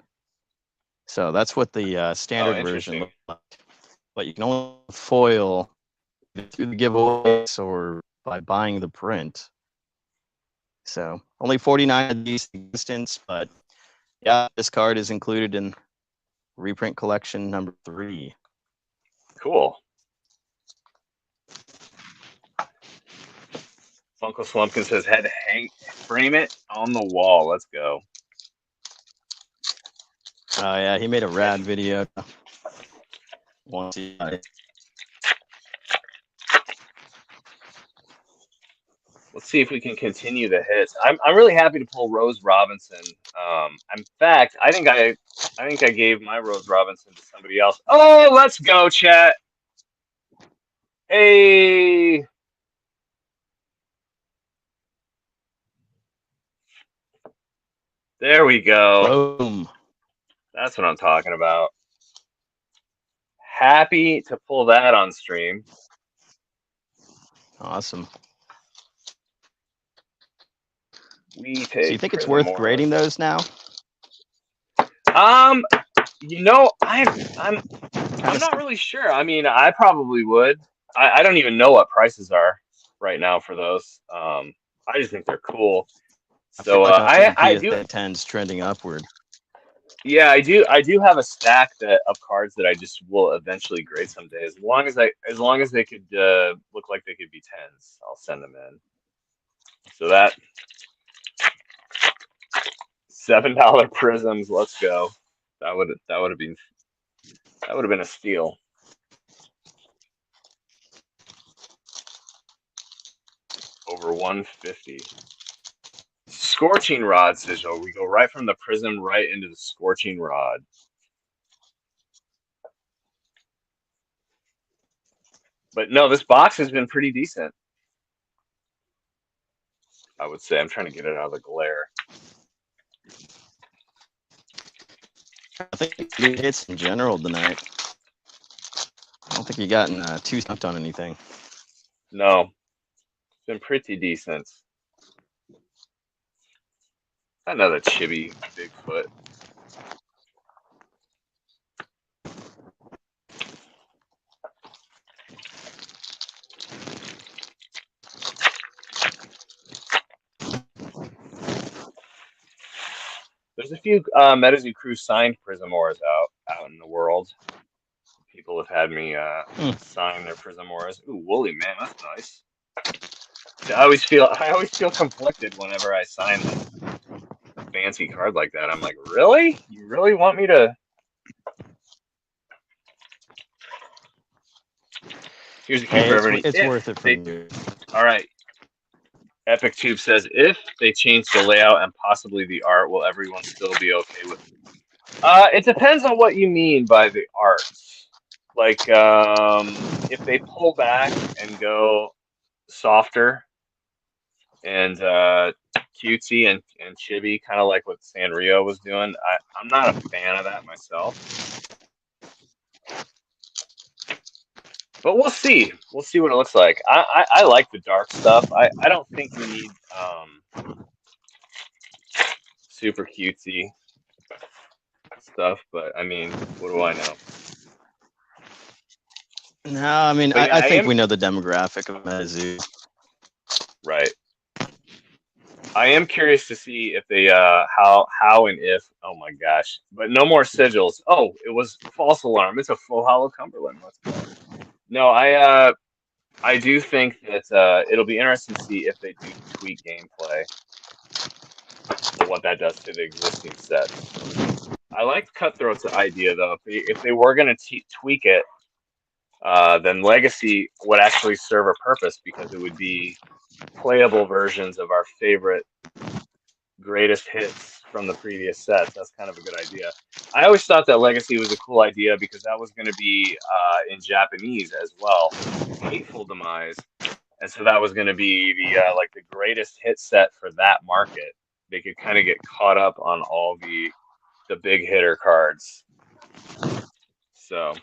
So that's what the standard version looks like. But you can only foil through the giveaways or by buying the print. So only 49 of these in existence, but yeah, this card is included in reprint collection number 3. Cool. Funko Slumpkin says, had to frame it on the wall. Let's go. Oh yeah, he made a rad video. Want to see it. Let's see if we can continue the hits. I'm really happy to pull Rose Robinson. In fact, I think I gave my Rose Robinson to somebody else. Oh, let's go, chat. Hey. There we go. Boom. That's what I'm talking about. Happy to pull that on stream. Awesome. We take. So you think it's worth grading those now? You know, I'm not really sure. I mean, I probably would. I don't even know what prices are right now for those. I just think they're cool. So I do. That tends trending upward. Yeah, I do have a stack of cards that I just will eventually grade someday. As long as they could look like they could be 10s, I'll send them in. So that $7 prisms, let's go. That would have been a steal. Over 150. Scorching Rod, says, oh, we go right from the prism right into the Scorching Rod. But no, this box has been pretty decent, I would say. I'm trying to get it out of the glare. I think it hits in general tonight. don't think you gotten too stumped on anything. No, it's been pretty decent. Another chibi Bigfoot. There's a few MetaZooCrew signed Prismors out in the world. People have had me sign their Prismors. Ooh, woolly, man, that's nice. See, I always feel conflicted whenever I sign a fancy card like that. I'm like, really? You really want me to? Here's a cue for everybody. It's worth it for you. All right. Epic Tube says, if they change the layout and possibly the art, will everyone still be okay with it? It depends on what you mean by the art. Like, if they pull back and go softer and cutesy and chibi, kind of like what Sanrio was doing, I'm not a fan of that myself. But we'll see. We'll see what it looks like. I like the dark stuff. I don't think we need super cutesy stuff, but I mean, what do I know? No, I mean, yeah, I think we know the demographic of MetaZoo. Right. I am curious to see if they how and if. Oh my gosh! But no more sigils. Oh, it was false alarm. It's a full holo Cumberland. Let's go. No, I do think that it'll be interesting to see if they do tweak gameplay and what that does to the existing sets. I liked Cutthroat's idea though. If they were going to tweak it, then Legacy would actually serve a purpose because it would be playable versions of our favorite greatest hits from the previous sets. That's kind of a good idea. I always thought that Legacy was a cool idea because that was going to be in Japanese as well, Hateful Demise, and so that was going to be the like the greatest hit set for that market. They could kind of get caught up on all the big hitter cards. So.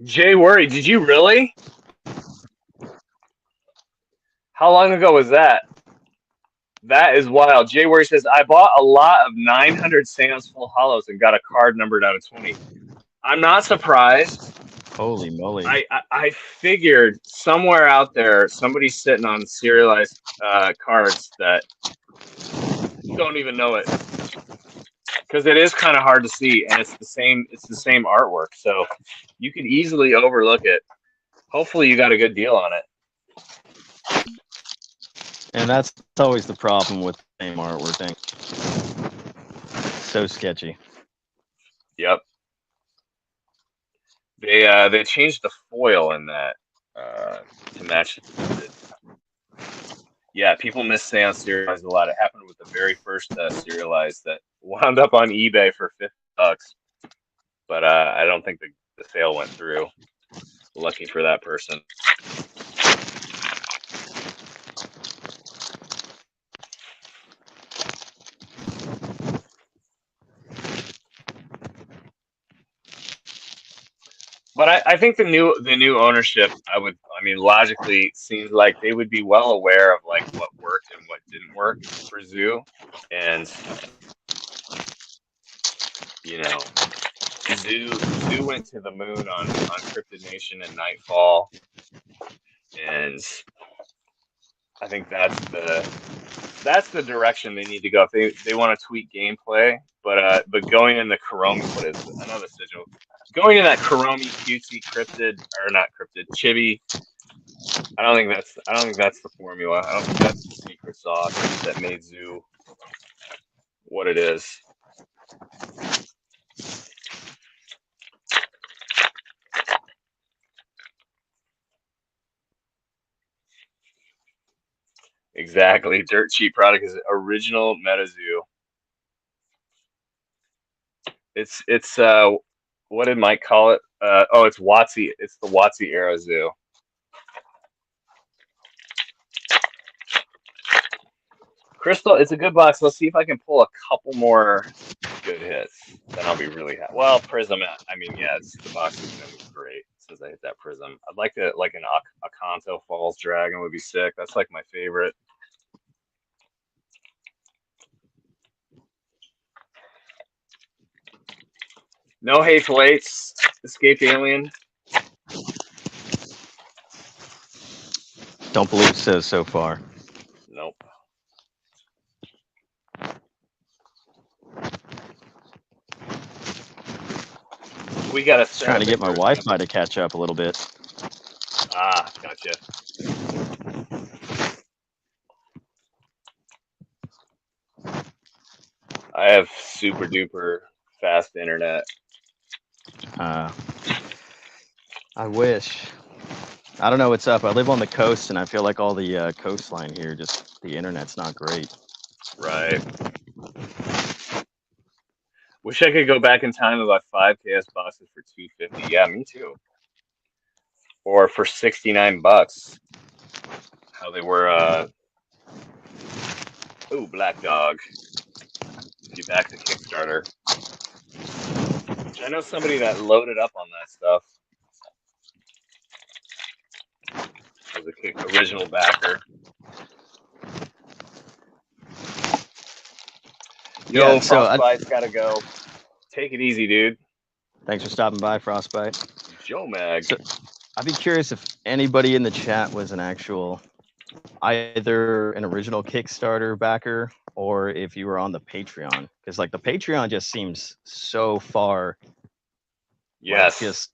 Jay Worry, did you really? How long ago was that? That is wild. Jay Worry says, I bought a lot of 900 Sans full holos and got a card numbered out of 20. I'm not surprised. Holy moly. I figured somewhere out there, somebody's sitting on serialized cards that don't even know it. Because it is kind of hard to see, and it's the same artwork, so you could easily overlook it. Hopefully you got a good deal on it. And that's always the problem with the same artwork thing. So sketchy. Yep. They changed the foil in that to match the. Yeah, people miss Seance serialized a lot. It happened with the very first serialized that wound up on eBay for $50. But I don't think the sale went through. Lucky for that person. But I think the new ownership, logically seems like they would be well aware of like what worked and what didn't work for Zoo, and you know, Zoo went to the moon on Cryptid Nation and Nightfall, and I think that's the direction they need to go if they want to tweak gameplay. But going in the Kuromi, what is another sigil? Going in that Kuromi cutesy cryptid or not cryptid chibi. I don't think that's the formula. I don't think that's the secret sauce that made Zoo what it is. Exactly. Dirt cheap product is original MetaZoo. It's what did Mike call it? Oh, it's Watsy. It's the Watsy Era Zoo. Crystal, it's a good box. Let's see if I can pull a couple more good hits. Then I'll be really happy. Well, Prism. I mean, yeah, the box has been great since I hit that Prism. I'd like to like an Akanto Falls Dragon would be sick. That's like my favorite. No Hateful Eights. Escaped Alien. Don't believe so far. Nope. We got to Trying to get my Wi-Fi to catch up a little bit. Ah, gotcha. I have super duper fast internet. I wish. I don't know what's up. I live on the coast, and I feel like all the coastline here, just the internet's not great. Right. Wish I could go back in time and buy 5 KS boxes for $250. Yeah, me too. Or for $69. How they were. Ooh, Black Dog. If you back the Kickstarter. I know somebody that loaded up on that stuff. As a original backer. Yo, Frostbite's gotta go. Take it easy, dude. Thanks for stopping by, Frostbite. Joe Mag. So, I'd be curious if anybody in the chat was an actual, either an original Kickstarter backer or if you were on the Patreon, because like the Patreon just seems so far. Yes. Like just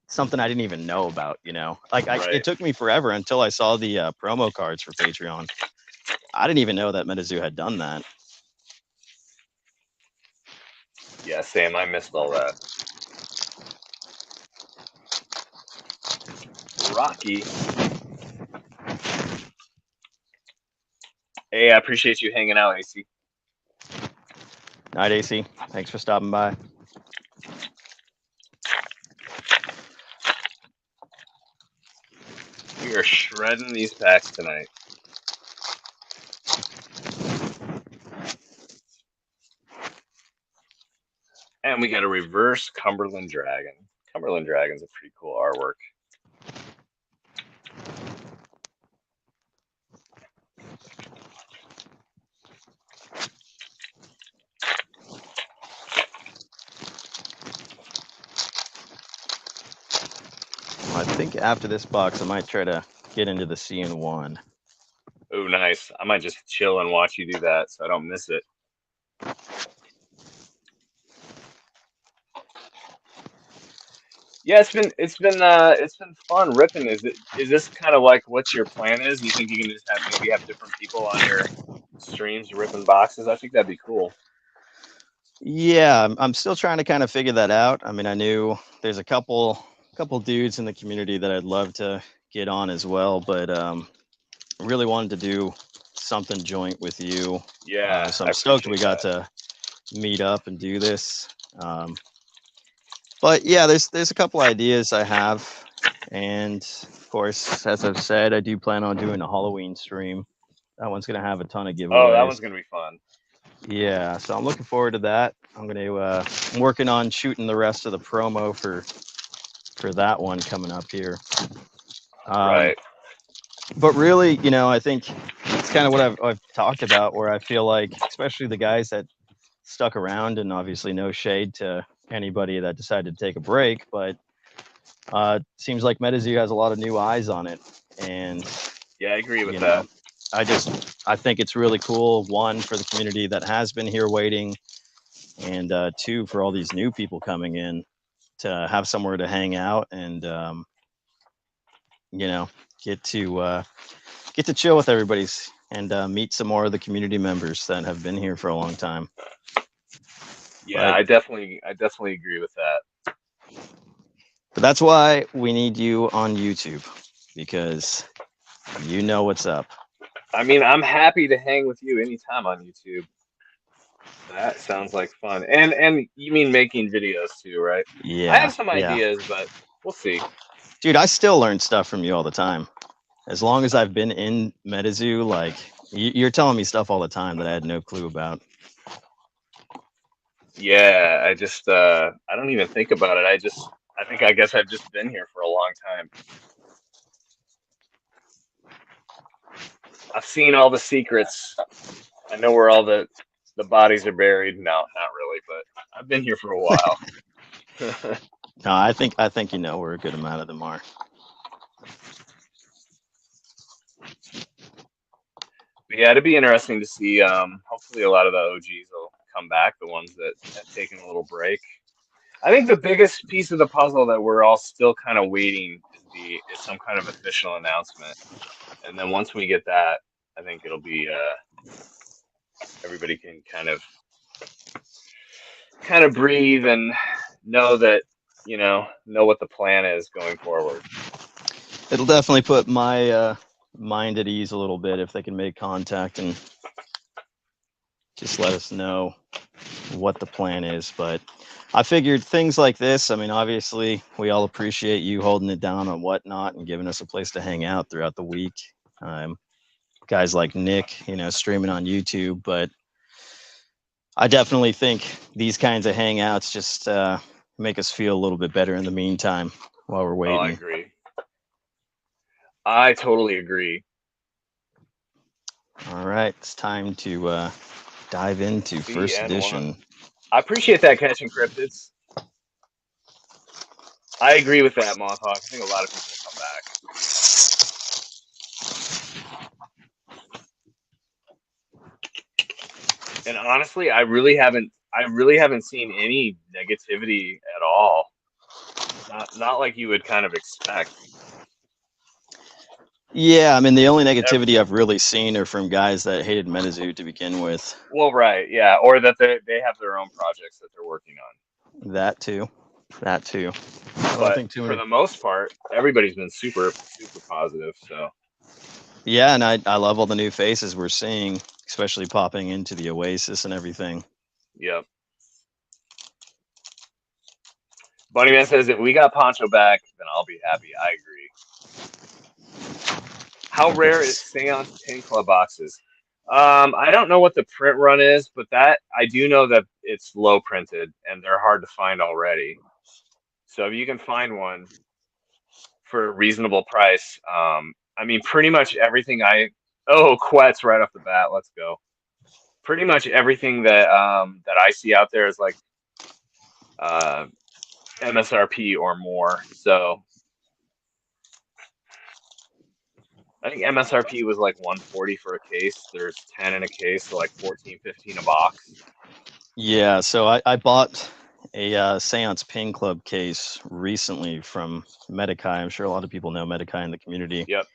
something I didn't even know about, you know. Like it took me forever until I saw the promo cards for Patreon. I didn't even know that MetaZoo had done that. Yeah, same. I missed all that. Rocky. Hey, I appreciate you hanging out, AC. Night, AC. Thanks for stopping by. We are shredding these packs tonight. And we got a reverse Cumberland Dragon. Cumberland Dragon's a pretty cool artwork. I think after this box, I might try to get into the CN1. Oh, nice. I might just chill and watch you do that so I don't miss it. Yeah, it's been fun ripping. Is this kind of like what your plan is? You think you can just maybe have different people on your streams ripping boxes? I think that'd be cool. Yeah, I'm still trying to kind of figure that out. I mean, I knew there's a couple dudes in the community that I'd love to get on as well, but I really wanted to do something joint with you. Yeah, so I'm stoked we got to meet up and do this. But yeah, there's a couple ideas I have, and of course, as I've said, I do plan on doing a Halloween stream. That one's gonna have a ton of giveaways. Oh, that one's gonna be fun. Yeah, so I'm looking forward to that. I'm I'm working on shooting the rest of the promo for that one coming up here. Right. But really, you know, I think it's kind of what I've talked about, where I feel like, especially the guys that stuck around, and obviously no shade to anybody that decided to take a break, but it seems like MetaZoo has a lot of new eyes on it. And yeah, I agree with that. I think it's really cool, one, for the community that has been here waiting, and two, for all these new people coming in to have somewhere to hang out and you know, get to chill with everybody's and meet some more of the community members that have been here for a long time. Yeah, I definitely agree with that. But that's why we need you on YouTube, because you know what's up. I mean, I'm happy to hang with you anytime on YouTube. That sounds like fun. And you mean making videos too, right? I Yeah, have some yeah. ideas, but we'll see. Dude, I still learn stuff from you all the time. As long as I've been in MetaZoo, like you're telling me stuff all the time that I had no clue about. Yeah, I don't even think about it. I guess I've just been here for a long time. I've seen all the secrets. I know where all the bodies are buried. No, not really, but I've been here for a while. No, I think you know where a good amount of them are. But yeah, it'd be interesting to see. Hopefully, a lot of the OGs will come back. The ones that have taken a little break. I think the biggest piece of the puzzle that we're all still kind of waiting is some kind of official announcement. And then once we get that, I think it'll be everybody can kind of breathe and know that know what the plan is going forward. It'll definitely put my mind at ease a little bit if they can make contact and just let us know what the plan is. But I figured things like this, I mean, obviously, we all appreciate you holding it down and whatnot and giving us a place to hang out throughout the week. Guys like Nick, streaming on YouTube. But I definitely think these kinds of hangouts just make us feel a little bit better in the meantime while we're Oh, I waiting. agree. I totally agree. All right, it's time to dive into first CN1. edition. I appreciate that, catching cryptids. I agree with that, Mothhawk. I think a lot of people will come back. And honestly, I really haven't seen any negativity at all. Not like you would kind of expect. Yeah, I mean, the only Ev- negativity I've really seen are from guys that hated MetaZoo to begin with. Well, right, yeah, or that they have their own projects that they're working on. That too. That too. I don't But think too for many. the most part, everybody's been super, super positive. So, Yeah, and I love all the new faces we're seeing, especially popping into the Oasis and everything. yep. Bunnyman says if we got Poncho back, then I'll be happy. I agree. How rare is Seance Pin Club boxes? I don't know what the print run is, but that I do know that it's low printed and they're hard to find already. So if you can find one for a reasonable price, I mean, pretty much everything Quet's right off the bat. Let's go. Pretty much everything that I see out there is like uh, MSRP or more. So I think MSRP was like 140 for a case. There's 10 in a case, so like 14, 15 a box. Yeah, so I bought a Seance Pin Club case recently from Metakai. I'm sure a lot of people know Metakai in the community. Yep.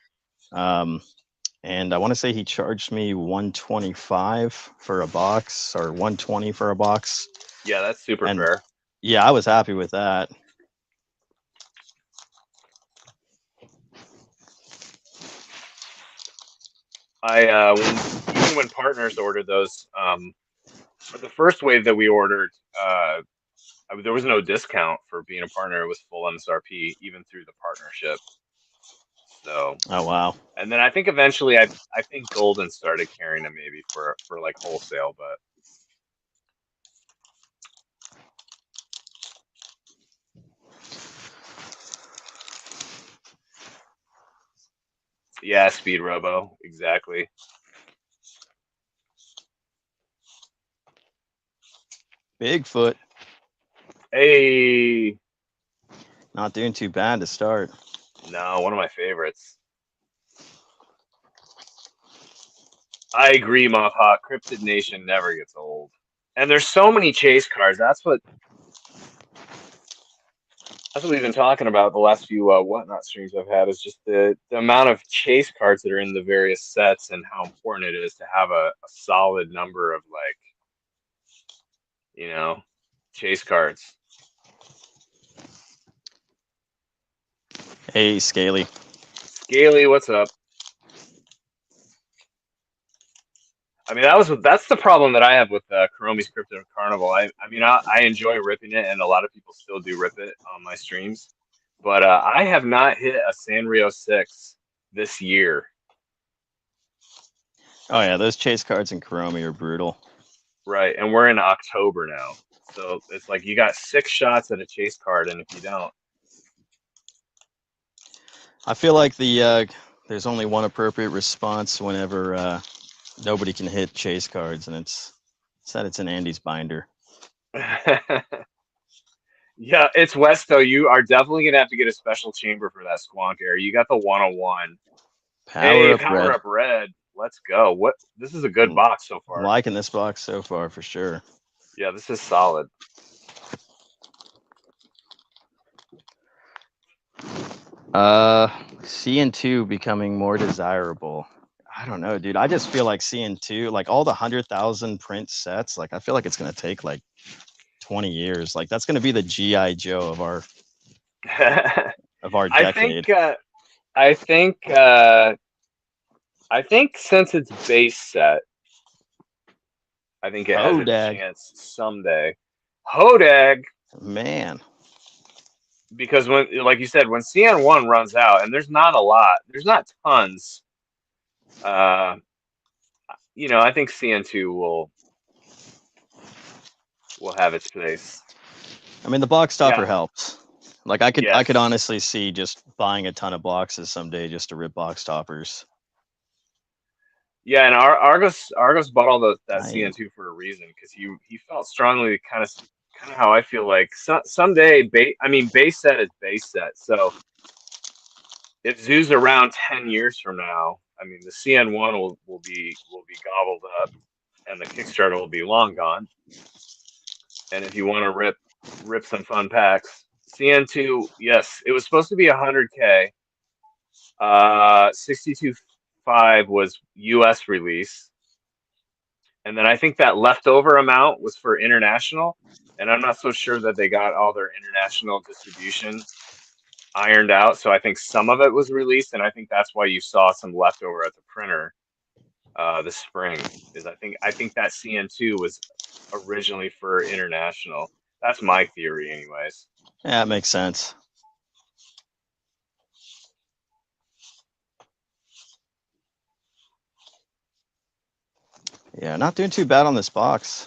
Um, and I want to say he charged me 125 for a box or 120 for a box. Yeah, that's super And fair. yeah, I was happy with that. Even when partners ordered those, for the first wave that we ordered, there was no discount for being a partner. It was full MSRP even through the partnership. So, Oh wow. and then I think eventually, I think Golden started carrying them maybe for like wholesale, but yeah, Speed Robo, exactly. Bigfoot. Hey, Not doing too bad to start. no, one of my favorites. I agree, Mothhawk. Cryptid Nation never gets old. And there's so many chase cards. That's what we've been talking about the last few whatnot streams I've had is just the amount of chase cards that are in the various sets and how important it is to have a solid number of like, chase cards. Hey, Scaly. Scaly, what's up? I mean, that's the problem that I have with Kuromi's Crypto Carnival. I enjoy ripping it, and a lot of people still do rip it on my streams. But I have not hit a Sanrio 6 this year. Oh yeah, those chase cards in Kuromi are brutal. Right, and we're in October now. So it's like you got 6 shots at a chase card, and if you don't. I feel like there's only one appropriate response whenever nobody can hit chase cards, and it's that it's an Andy's binder. Yeah, it's Westo. You are definitely gonna have to get a special chamber for that Squonk Air. You got the 101. Power Up red. Let's go. This is a good box so far. I'm liking this box so far for sure. Yeah, this is solid. CN2 becoming more desirable. I don't know, dude. I just feel like CN2, like all the 100,000 print sets, like I feel like it's gonna take like 20 years. Like that's gonna be the GI Joe of our decade. I think since it's base set, I think it has a chance someday. Hodag, man. Because when, like you said, when CN1 runs out, and there's not a lot, there's not tons. I think CN2 will have its place. I mean, the box topper helps. Like I could honestly see just buying a ton of boxes someday just to rip box toppers. Yeah, and Argos bought all that CN2 for a reason, because he felt strongly, kind of how I feel like someday. Base set is base set. So if Zoo's around 10 years from now, I mean, the CN1 will be gobbled up, and the Kickstarter will be long gone. And if you want to rip some fun packs, CN2, yes, it was supposed to be 100K. 62.5 was US release, and then I think that leftover amount was for international, and I'm not so sure that they got all their international distribution ironed out. So I think some of it was released, and I think that's why you saw some leftover at the printer this spring. I think that CN2 was originally for international. That's my theory, anyways. Yeah, it makes sense. Yeah, not doing too bad on this box.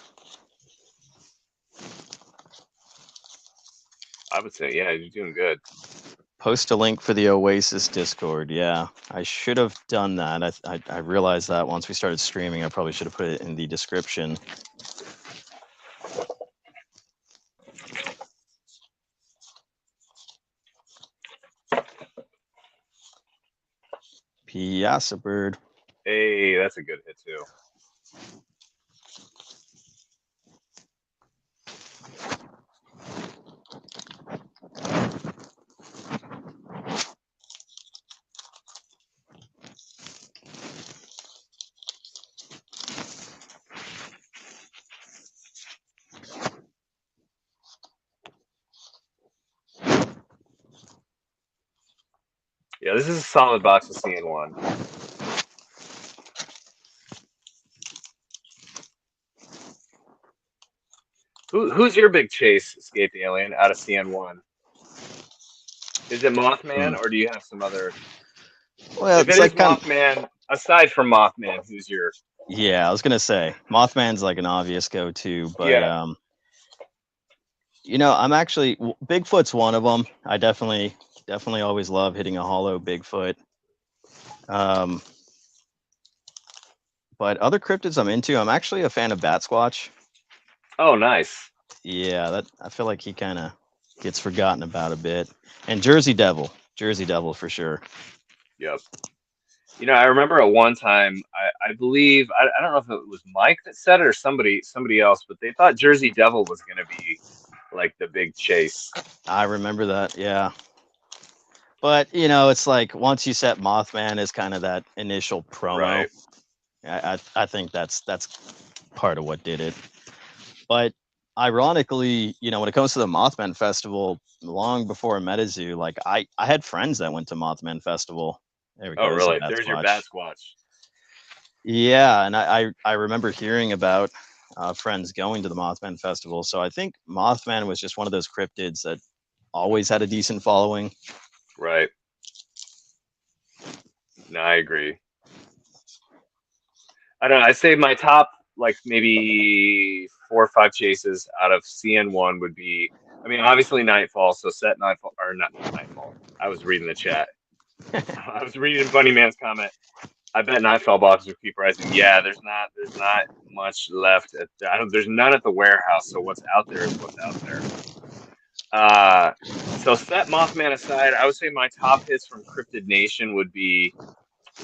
I would say, yeah, you're doing good. Post a link for the Oasis Discord. Yeah, I should have done that. I realized that once we started streaming, I probably should have put it in the description. Piazza Bird. Hey, that's a good hit too. Yeah, this is a solid box of CN1. Who's your big chase, Escaped Alien, out of CN1? Is it Mothman, or do you have some other? Well, if it is Mothman, aside from Mothman, who's your? Yeah, I was gonna say Mothman's like an obvious go-to, but yeah. I'm actually Bigfoot's one of them. I definitely always love hitting a holo Bigfoot. But other cryptids I'm into, I'm actually a fan of Bat Squatch. Oh, nice. Yeah, I feel like he kind of gets forgotten about a bit. And Jersey Devil for sure. Yep. I remember at one time, I believe, I don't know if it was Mike that said it or somebody else, but they thought Jersey Devil was going to be like the big chase. I remember that, yeah. But, it's like once you set Mothman as kind of that initial promo, right. I think that's part of what did it. But ironically, when it comes to the Mothman Festival, long before Metazoo, like I had friends that went to Mothman Festival. Oh, really? There's your Bat Squatch. Yeah, and I remember hearing about friends going to the Mothman Festival. So I think Mothman was just one of those cryptids that always had a decent following. Right. No, I agree. I don't know. I say my top, like maybe 4 or 5 chases out of CN1 would be, I mean, obviously Nightfall. So set Nightfall, or not Nightfall. I was reading the chat. I was reading Funny Man's comment. I bet Nightfall boxes will keep rising. Yeah, there's not much left there's none at the warehouse. So what's out there is what's out there. So set Mothman aside, I would say my top hits from Cryptid Nation would be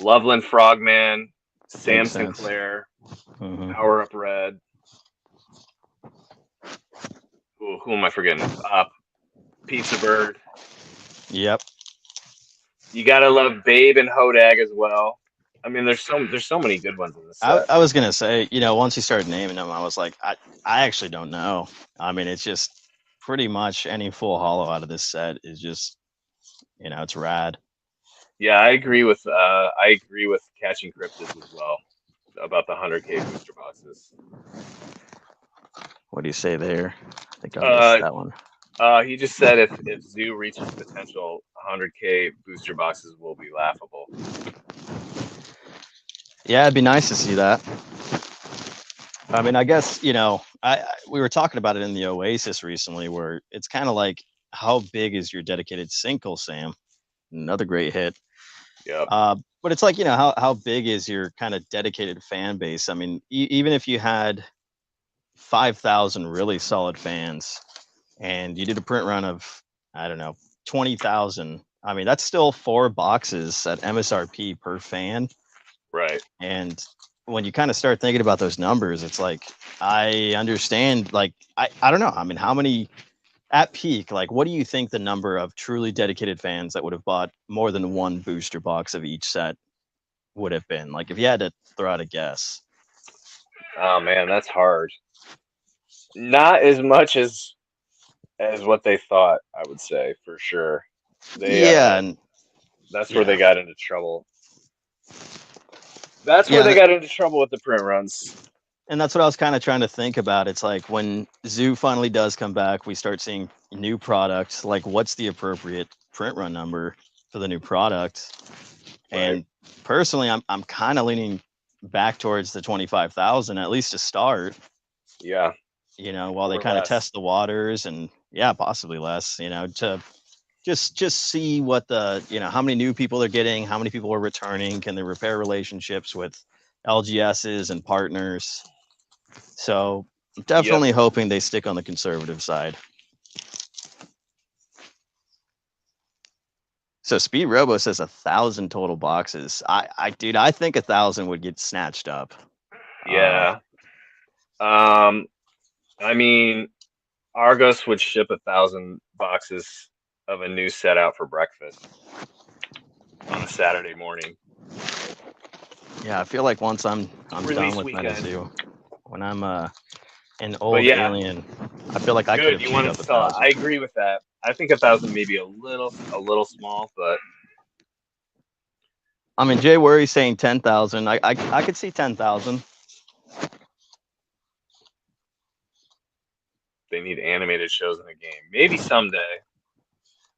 Loveland Frogman, Sam Makes sense. Sinclair, Hmm. Power Up Red. Who am I forgetting? Pizza Bird. Yep. You gotta love Babe and Hodag as well. I mean, there's so many good ones in the set. I was gonna say, once you started naming them, I was like, I actually don't know. I mean, it's just pretty much any full hollow out of this set is just, it's rad. Yeah, I agree with catching cryptids as well about the 100K booster boxes. What do you say there? I think I missed Uh, that one. he just said if Zoo reaches potential, 100K booster boxes will be laughable. Yeah, it'd be nice to see that. I mean, I guess, we were talking about it in the Oasis recently, where it's kind of like, how big is your dedicated single, Sam? Another great hit. Yep. But it's like, how big is your kind of dedicated fan base? I mean, even if you had 5,000 really solid fans and you did a print run of, I don't know, 20,000, I mean, that's still 4 boxes at MSRP per fan. Right. And when you kind of start thinking about those numbers, it's like, I understand, like, I don't know. I mean, how many at peak, like, what do you think the number of truly dedicated fans that would have bought more than one booster box of each set would have been? Like, if you had to throw out a guess. Oh man, that's hard. Not as much as what they thought, I would say for sure. They Yeah. And that's where they yeah. got into trouble. That's where Yeah. they got into trouble with the print runs. And that's what I was kind of trying to think about. It's like, when Zoo finally does come back, we start seeing new products. Like, what's the appropriate print run number for the new product? Right. And personally, I'm kind of leaning back towards the 25,000, at least to start. Yeah. While they Or kind of less. test the waters, and yeah, possibly less. To just see what the how many new people they're getting, how many people are returning, can they repair relationships with LGSs and partners. So I'm Yep. definitely hoping they stick on the conservative side. So Speed Robo says 1,000 total boxes. Dude, I think 1,000 would get snatched up. Yeah. I mean, Argos would ship 1,000 boxes of a new set out for breakfast on a Saturday morning. Yeah, I feel like once I'm done Release with weekend. MetaZoo, when I'm an But old yeah, alien, I feel like I could good. have You chewed want up to sell it. 1,000. I agree with that. I think 1,000 maybe a little small, but I mean, Jay Worry's saying 10,000. I could see 10,000. they need animated shows in the game. Maybe someday.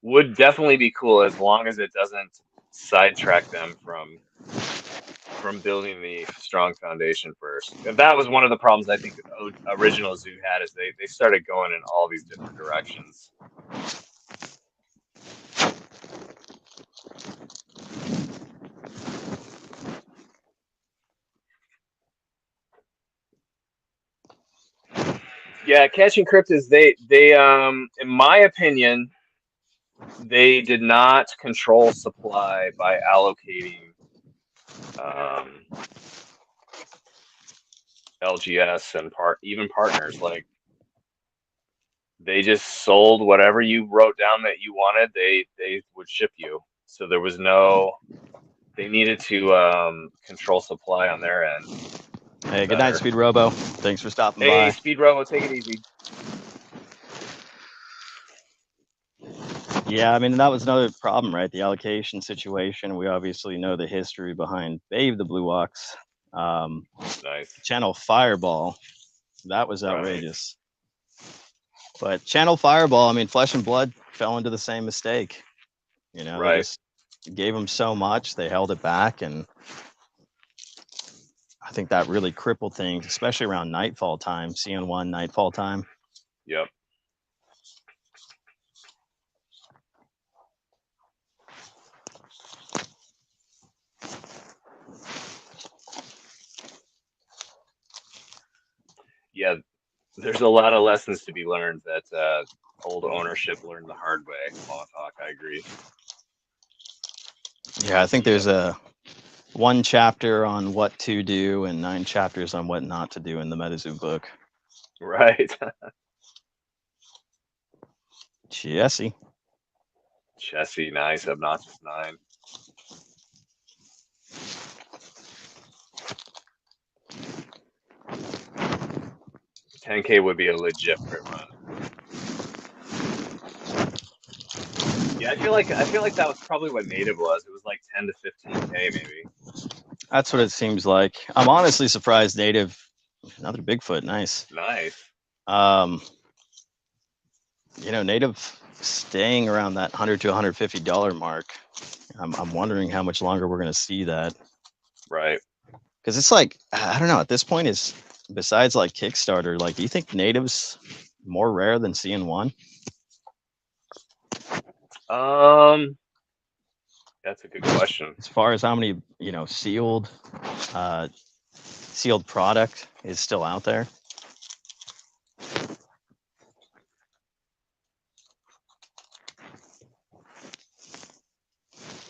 Would definitely be cool as long as it doesn't sidetrack them from building the strong foundation first. And that was one of the problems I think original Zoo had, is they started going in all these different directions. Yeah, catching cryptids, they in my opinion, they did not control supply by allocating um, LGS and even partners. Like, they just sold whatever you wrote down that you wanted. They would ship you. So there was no. They needed to control supply on their end. Hey, good night, Better. Speed Robo. Thanks for stopping Hey, by. Speed Robo, take it easy. Yeah, I mean, that was another problem, right? The allocation situation. We obviously know the history behind Babe the Blue Ox. Nice. Channel Fireball, that was Right. outrageous. But Channel Fireball, I mean, Flesh and Blood fell into the same mistake. You know, they Right. just gave them so much, they held it back, and I think that really crippled things, especially around nightfall time, CN1 nightfall time. Yep. Yeah, there's a lot of lessons to be learned that old ownership learned the hard way. Montauk, I agree. Yeah, I think there's a 1 chapter on what to do and 9 chapters on what not to do in the MetaZoo book. Right. Jesse. Chessie, nice. Obnoxious 9. $10K would be a legit crit run. Yeah, I feel like that was probably what native was. It was like 10 to 15K maybe. That's what it seems like. I'm honestly surprised native. Another Bigfoot, nice. Nice. You know, native staying around that $100 to $150 mark. I'm wondering how much longer we're going to see that. Right. Because it's like, I don't know, at this point, is besides like Kickstarter, like, do you think native's more rare than CN1? That's a good question. As far as how many, sealed product is still out there?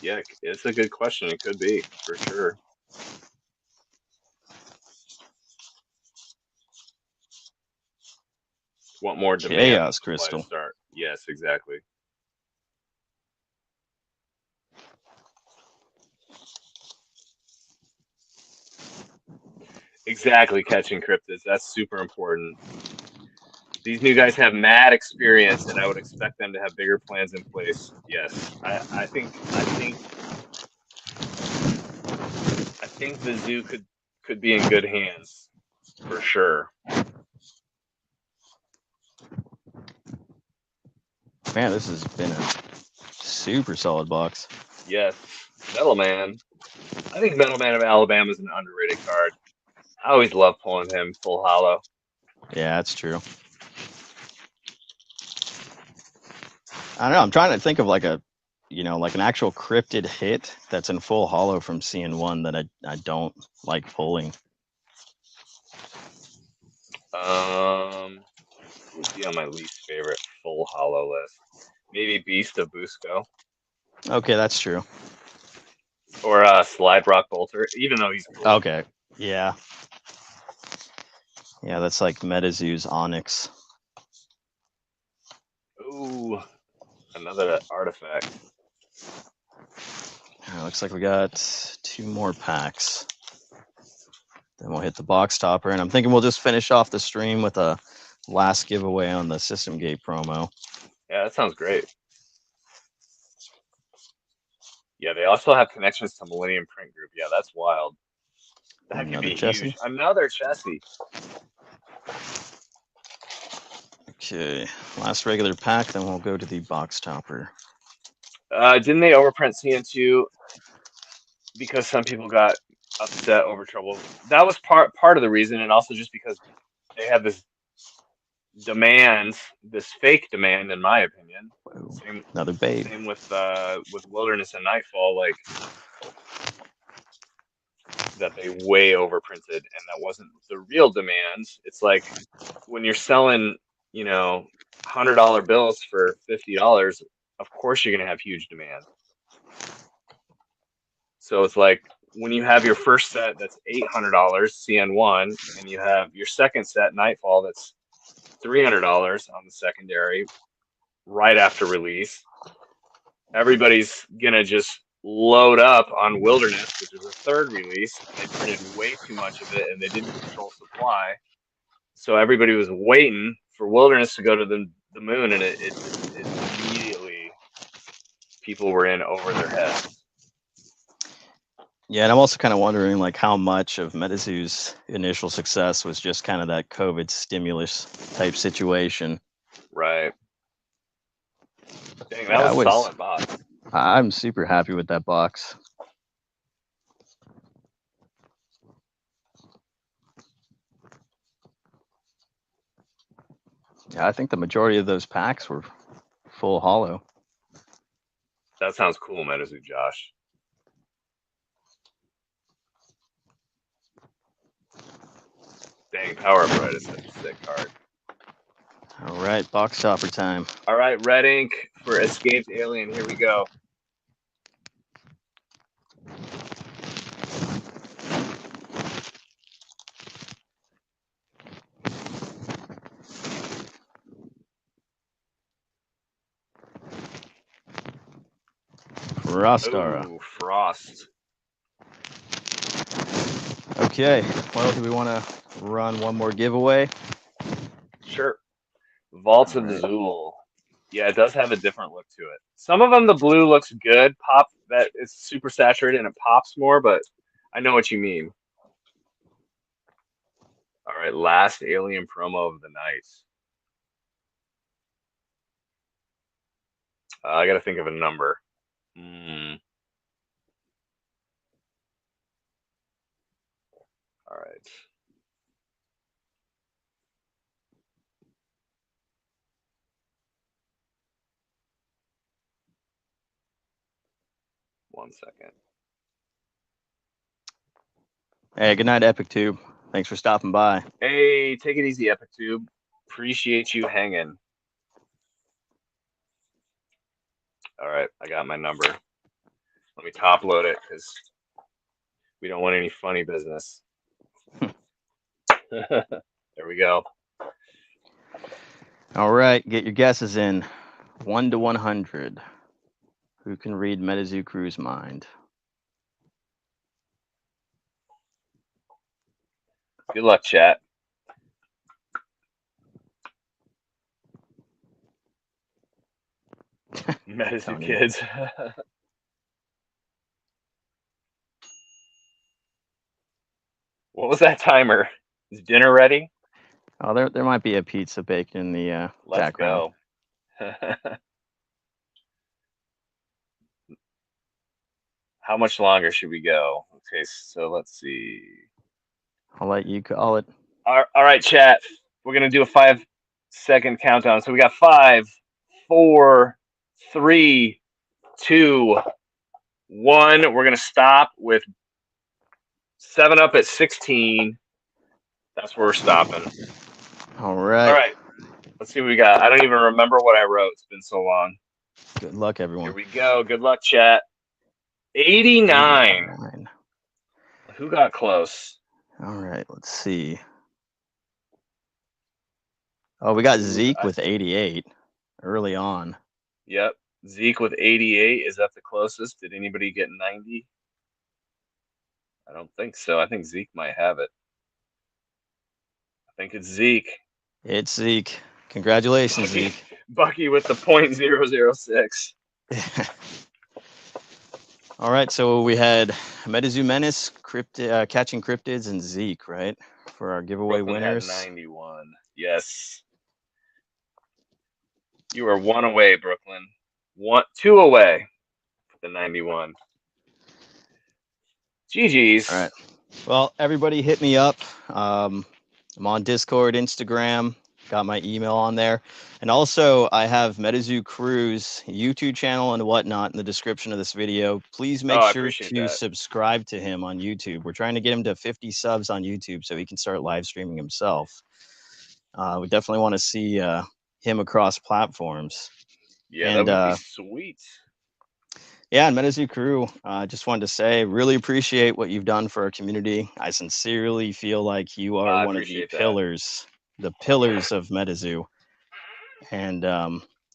Yeah, it's a good question. It could be, for sure. Want more demand Chaos than supply to Crystal. start. Yes, exactly. Exactly, catching cryptids. That's super important. These new guys have mad experience, and I would expect them to have bigger plans in place. Yes, I think the zoo could be in good hands, for sure. Man, this has been a super solid box. Yes, Metal Man. I think Metal Man of Alabama is an underrated card. I always love pulling him full hollow. Yeah, that's true. I don't know. I'm trying to think of like an actual cryptid hit that's in full hollow from CN1 that I don't like pulling. Would be on my least favorite full hollow list. Maybe Beast of Busco Okay, that's true. or Slide Rock Bolter, even though he's cool. Okay, yeah. Yeah, that's like MetaZoo's Onyx. Ooh, another artifact. Looks like we got 2 more packs. Then we'll hit the box topper, and I'm thinking we'll just finish off the stream with a last giveaway on the System Gate promo. Yeah, that sounds great. Yeah, they also have connections to Millennium Print Group. Yeah, that's wild. That could be huge. Another chassis. Okay, last regular pack, then we'll go to the box topper. Didn't they overprint CN2 because some people got upset over trouble? That was part of the reason, and also just because they had this demand, this fake demand, in my opinion. Another babe. Same with Wilderness and Nightfall, like that they way overprinted, and that wasn't the real demand. It's like when you're selling, $100 bills for $50, of course you're gonna have huge demand. So it's like when you have your first set that's $800 CN1, and you have your second set Nightfall that's $300 on the secondary right after release, everybody's gonna just load up on Wilderness, which is a third release, and they printed way too much of it, and they didn't control supply. So everybody was waiting for Wilderness to go to the moon, and it immediately people were in over their heads. Yeah, and I'm also kind of wondering like how much of MetaZoo's initial success was just kind of that COVID stimulus type situation. Right. Dang, that Yeah, was a solid box. I'm super happy with that box. Yeah, I think the majority of those packs were full holo. That sounds cool, MetaZoo Josh. Dang, Power Upright is such a sick card. All right, box topper time. All right, red ink for Escaped Alien. Here we go. Frostara. Ooh, Frost. Okay, well, do we want to run one more giveaway? Sure. Vaults of All right. Zool. Yeah, it does have a different look to it. Some of them, the blue looks good. Pop, that is super saturated and it pops more, but I know what you mean. All right, last Alien promo of the night. I got to think of a number. All right. One second. Hey, good night, Epic Tube. Thanks for stopping by. Hey, take it easy, Epic Tube. Appreciate you hanging. All right, I got my number. Let me top load it because we don't want any funny business. There we go. All right, get your guesses in. 1 to 100. Who can read MetaZooCrew's mind? Good luck, chat. MetaZoo kids. What was that timer? Is dinner ready? Oh, there might be a pizza baked in the Let's background. go. How much longer should we go? Okay, so let's see. I'll let you call it. All right, chat. We're gonna do a 5-second countdown. So we got 5, 4, 3, 2, 1. We're gonna stop with 7-Up at 16. That's where we're stopping. All right. All right. Let's see what we got. I don't even remember what I wrote. It's been so long. Good luck, everyone. Here we go. Good luck, chat. 89. 89. Who got close? All right, let's see. Oh, we got Zeke with 88 early on. Yep. Zeke with 88. Is that the closest? Did anybody get 90? I don't think so. I think Zeke might have it. I think it's Zeke. It's Zeke. Congratulations, Zeke. Bucky with the .006. All right, so we had MetaZoo Menace, Catching Cryptids, and Zeke, right? For our giveaway Brooklyn winners. had 91. Yes. You are 1 away, Brooklyn. 2 away for the 91. GG's. All right. Well, everybody hit me up. I'm on Discord, Instagram, got my email on there. And also, I have MetaZooCrew's YouTube channel and whatnot in the description of this video. Please make sure to subscribe to him on YouTube. We're trying to get him to 50 subs on YouTube so he can start live streaming himself. We definitely want to see him across platforms. Yeah, that would be sweet. Yeah, and MetaZooCrew, just wanted to say, really appreciate what you've done for our community. I sincerely feel like you are one of the pillars of MetaZoo. And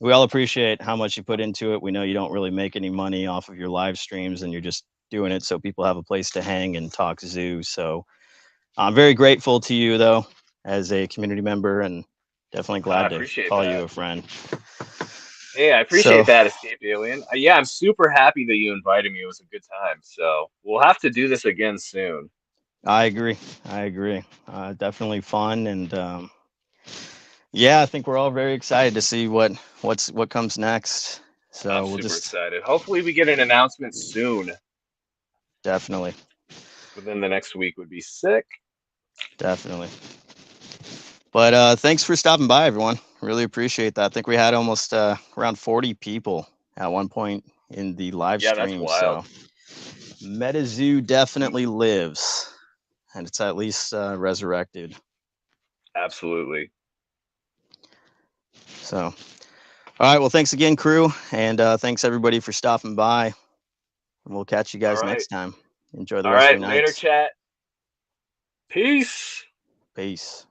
we all appreciate how much you put into it. We know you don't really make any money off of your live streams, and you're just doing it so people have a place to hang and talk zoo. So I'm very grateful to you, though, as a community member, and definitely glad to call you a friend. Hey, I So appreciate that, Escaped Alien. Yeah, I'm super happy that you invited me. It was a good time. So we'll have to do this again soon. I agree. I agree. Definitely fun, and yeah, I think we're all very excited to see what comes next. I'm So we'll super just excited. Hopefully, we get an announcement soon. definitely, Within the next week would be sick. definitely. But thanks for stopping by, everyone. Really appreciate that. I think we had almost around 40 people at one point in the live Yeah, that's stream. wild. So MetaZoo definitely lives, and it's at least resurrected. Absolutely. So, all right. Well, thanks again, crew, and thanks everybody for stopping by. And we'll catch you All guys right. next time. Enjoy the All rest of right. your Later, nights. chat. Peace. Peace.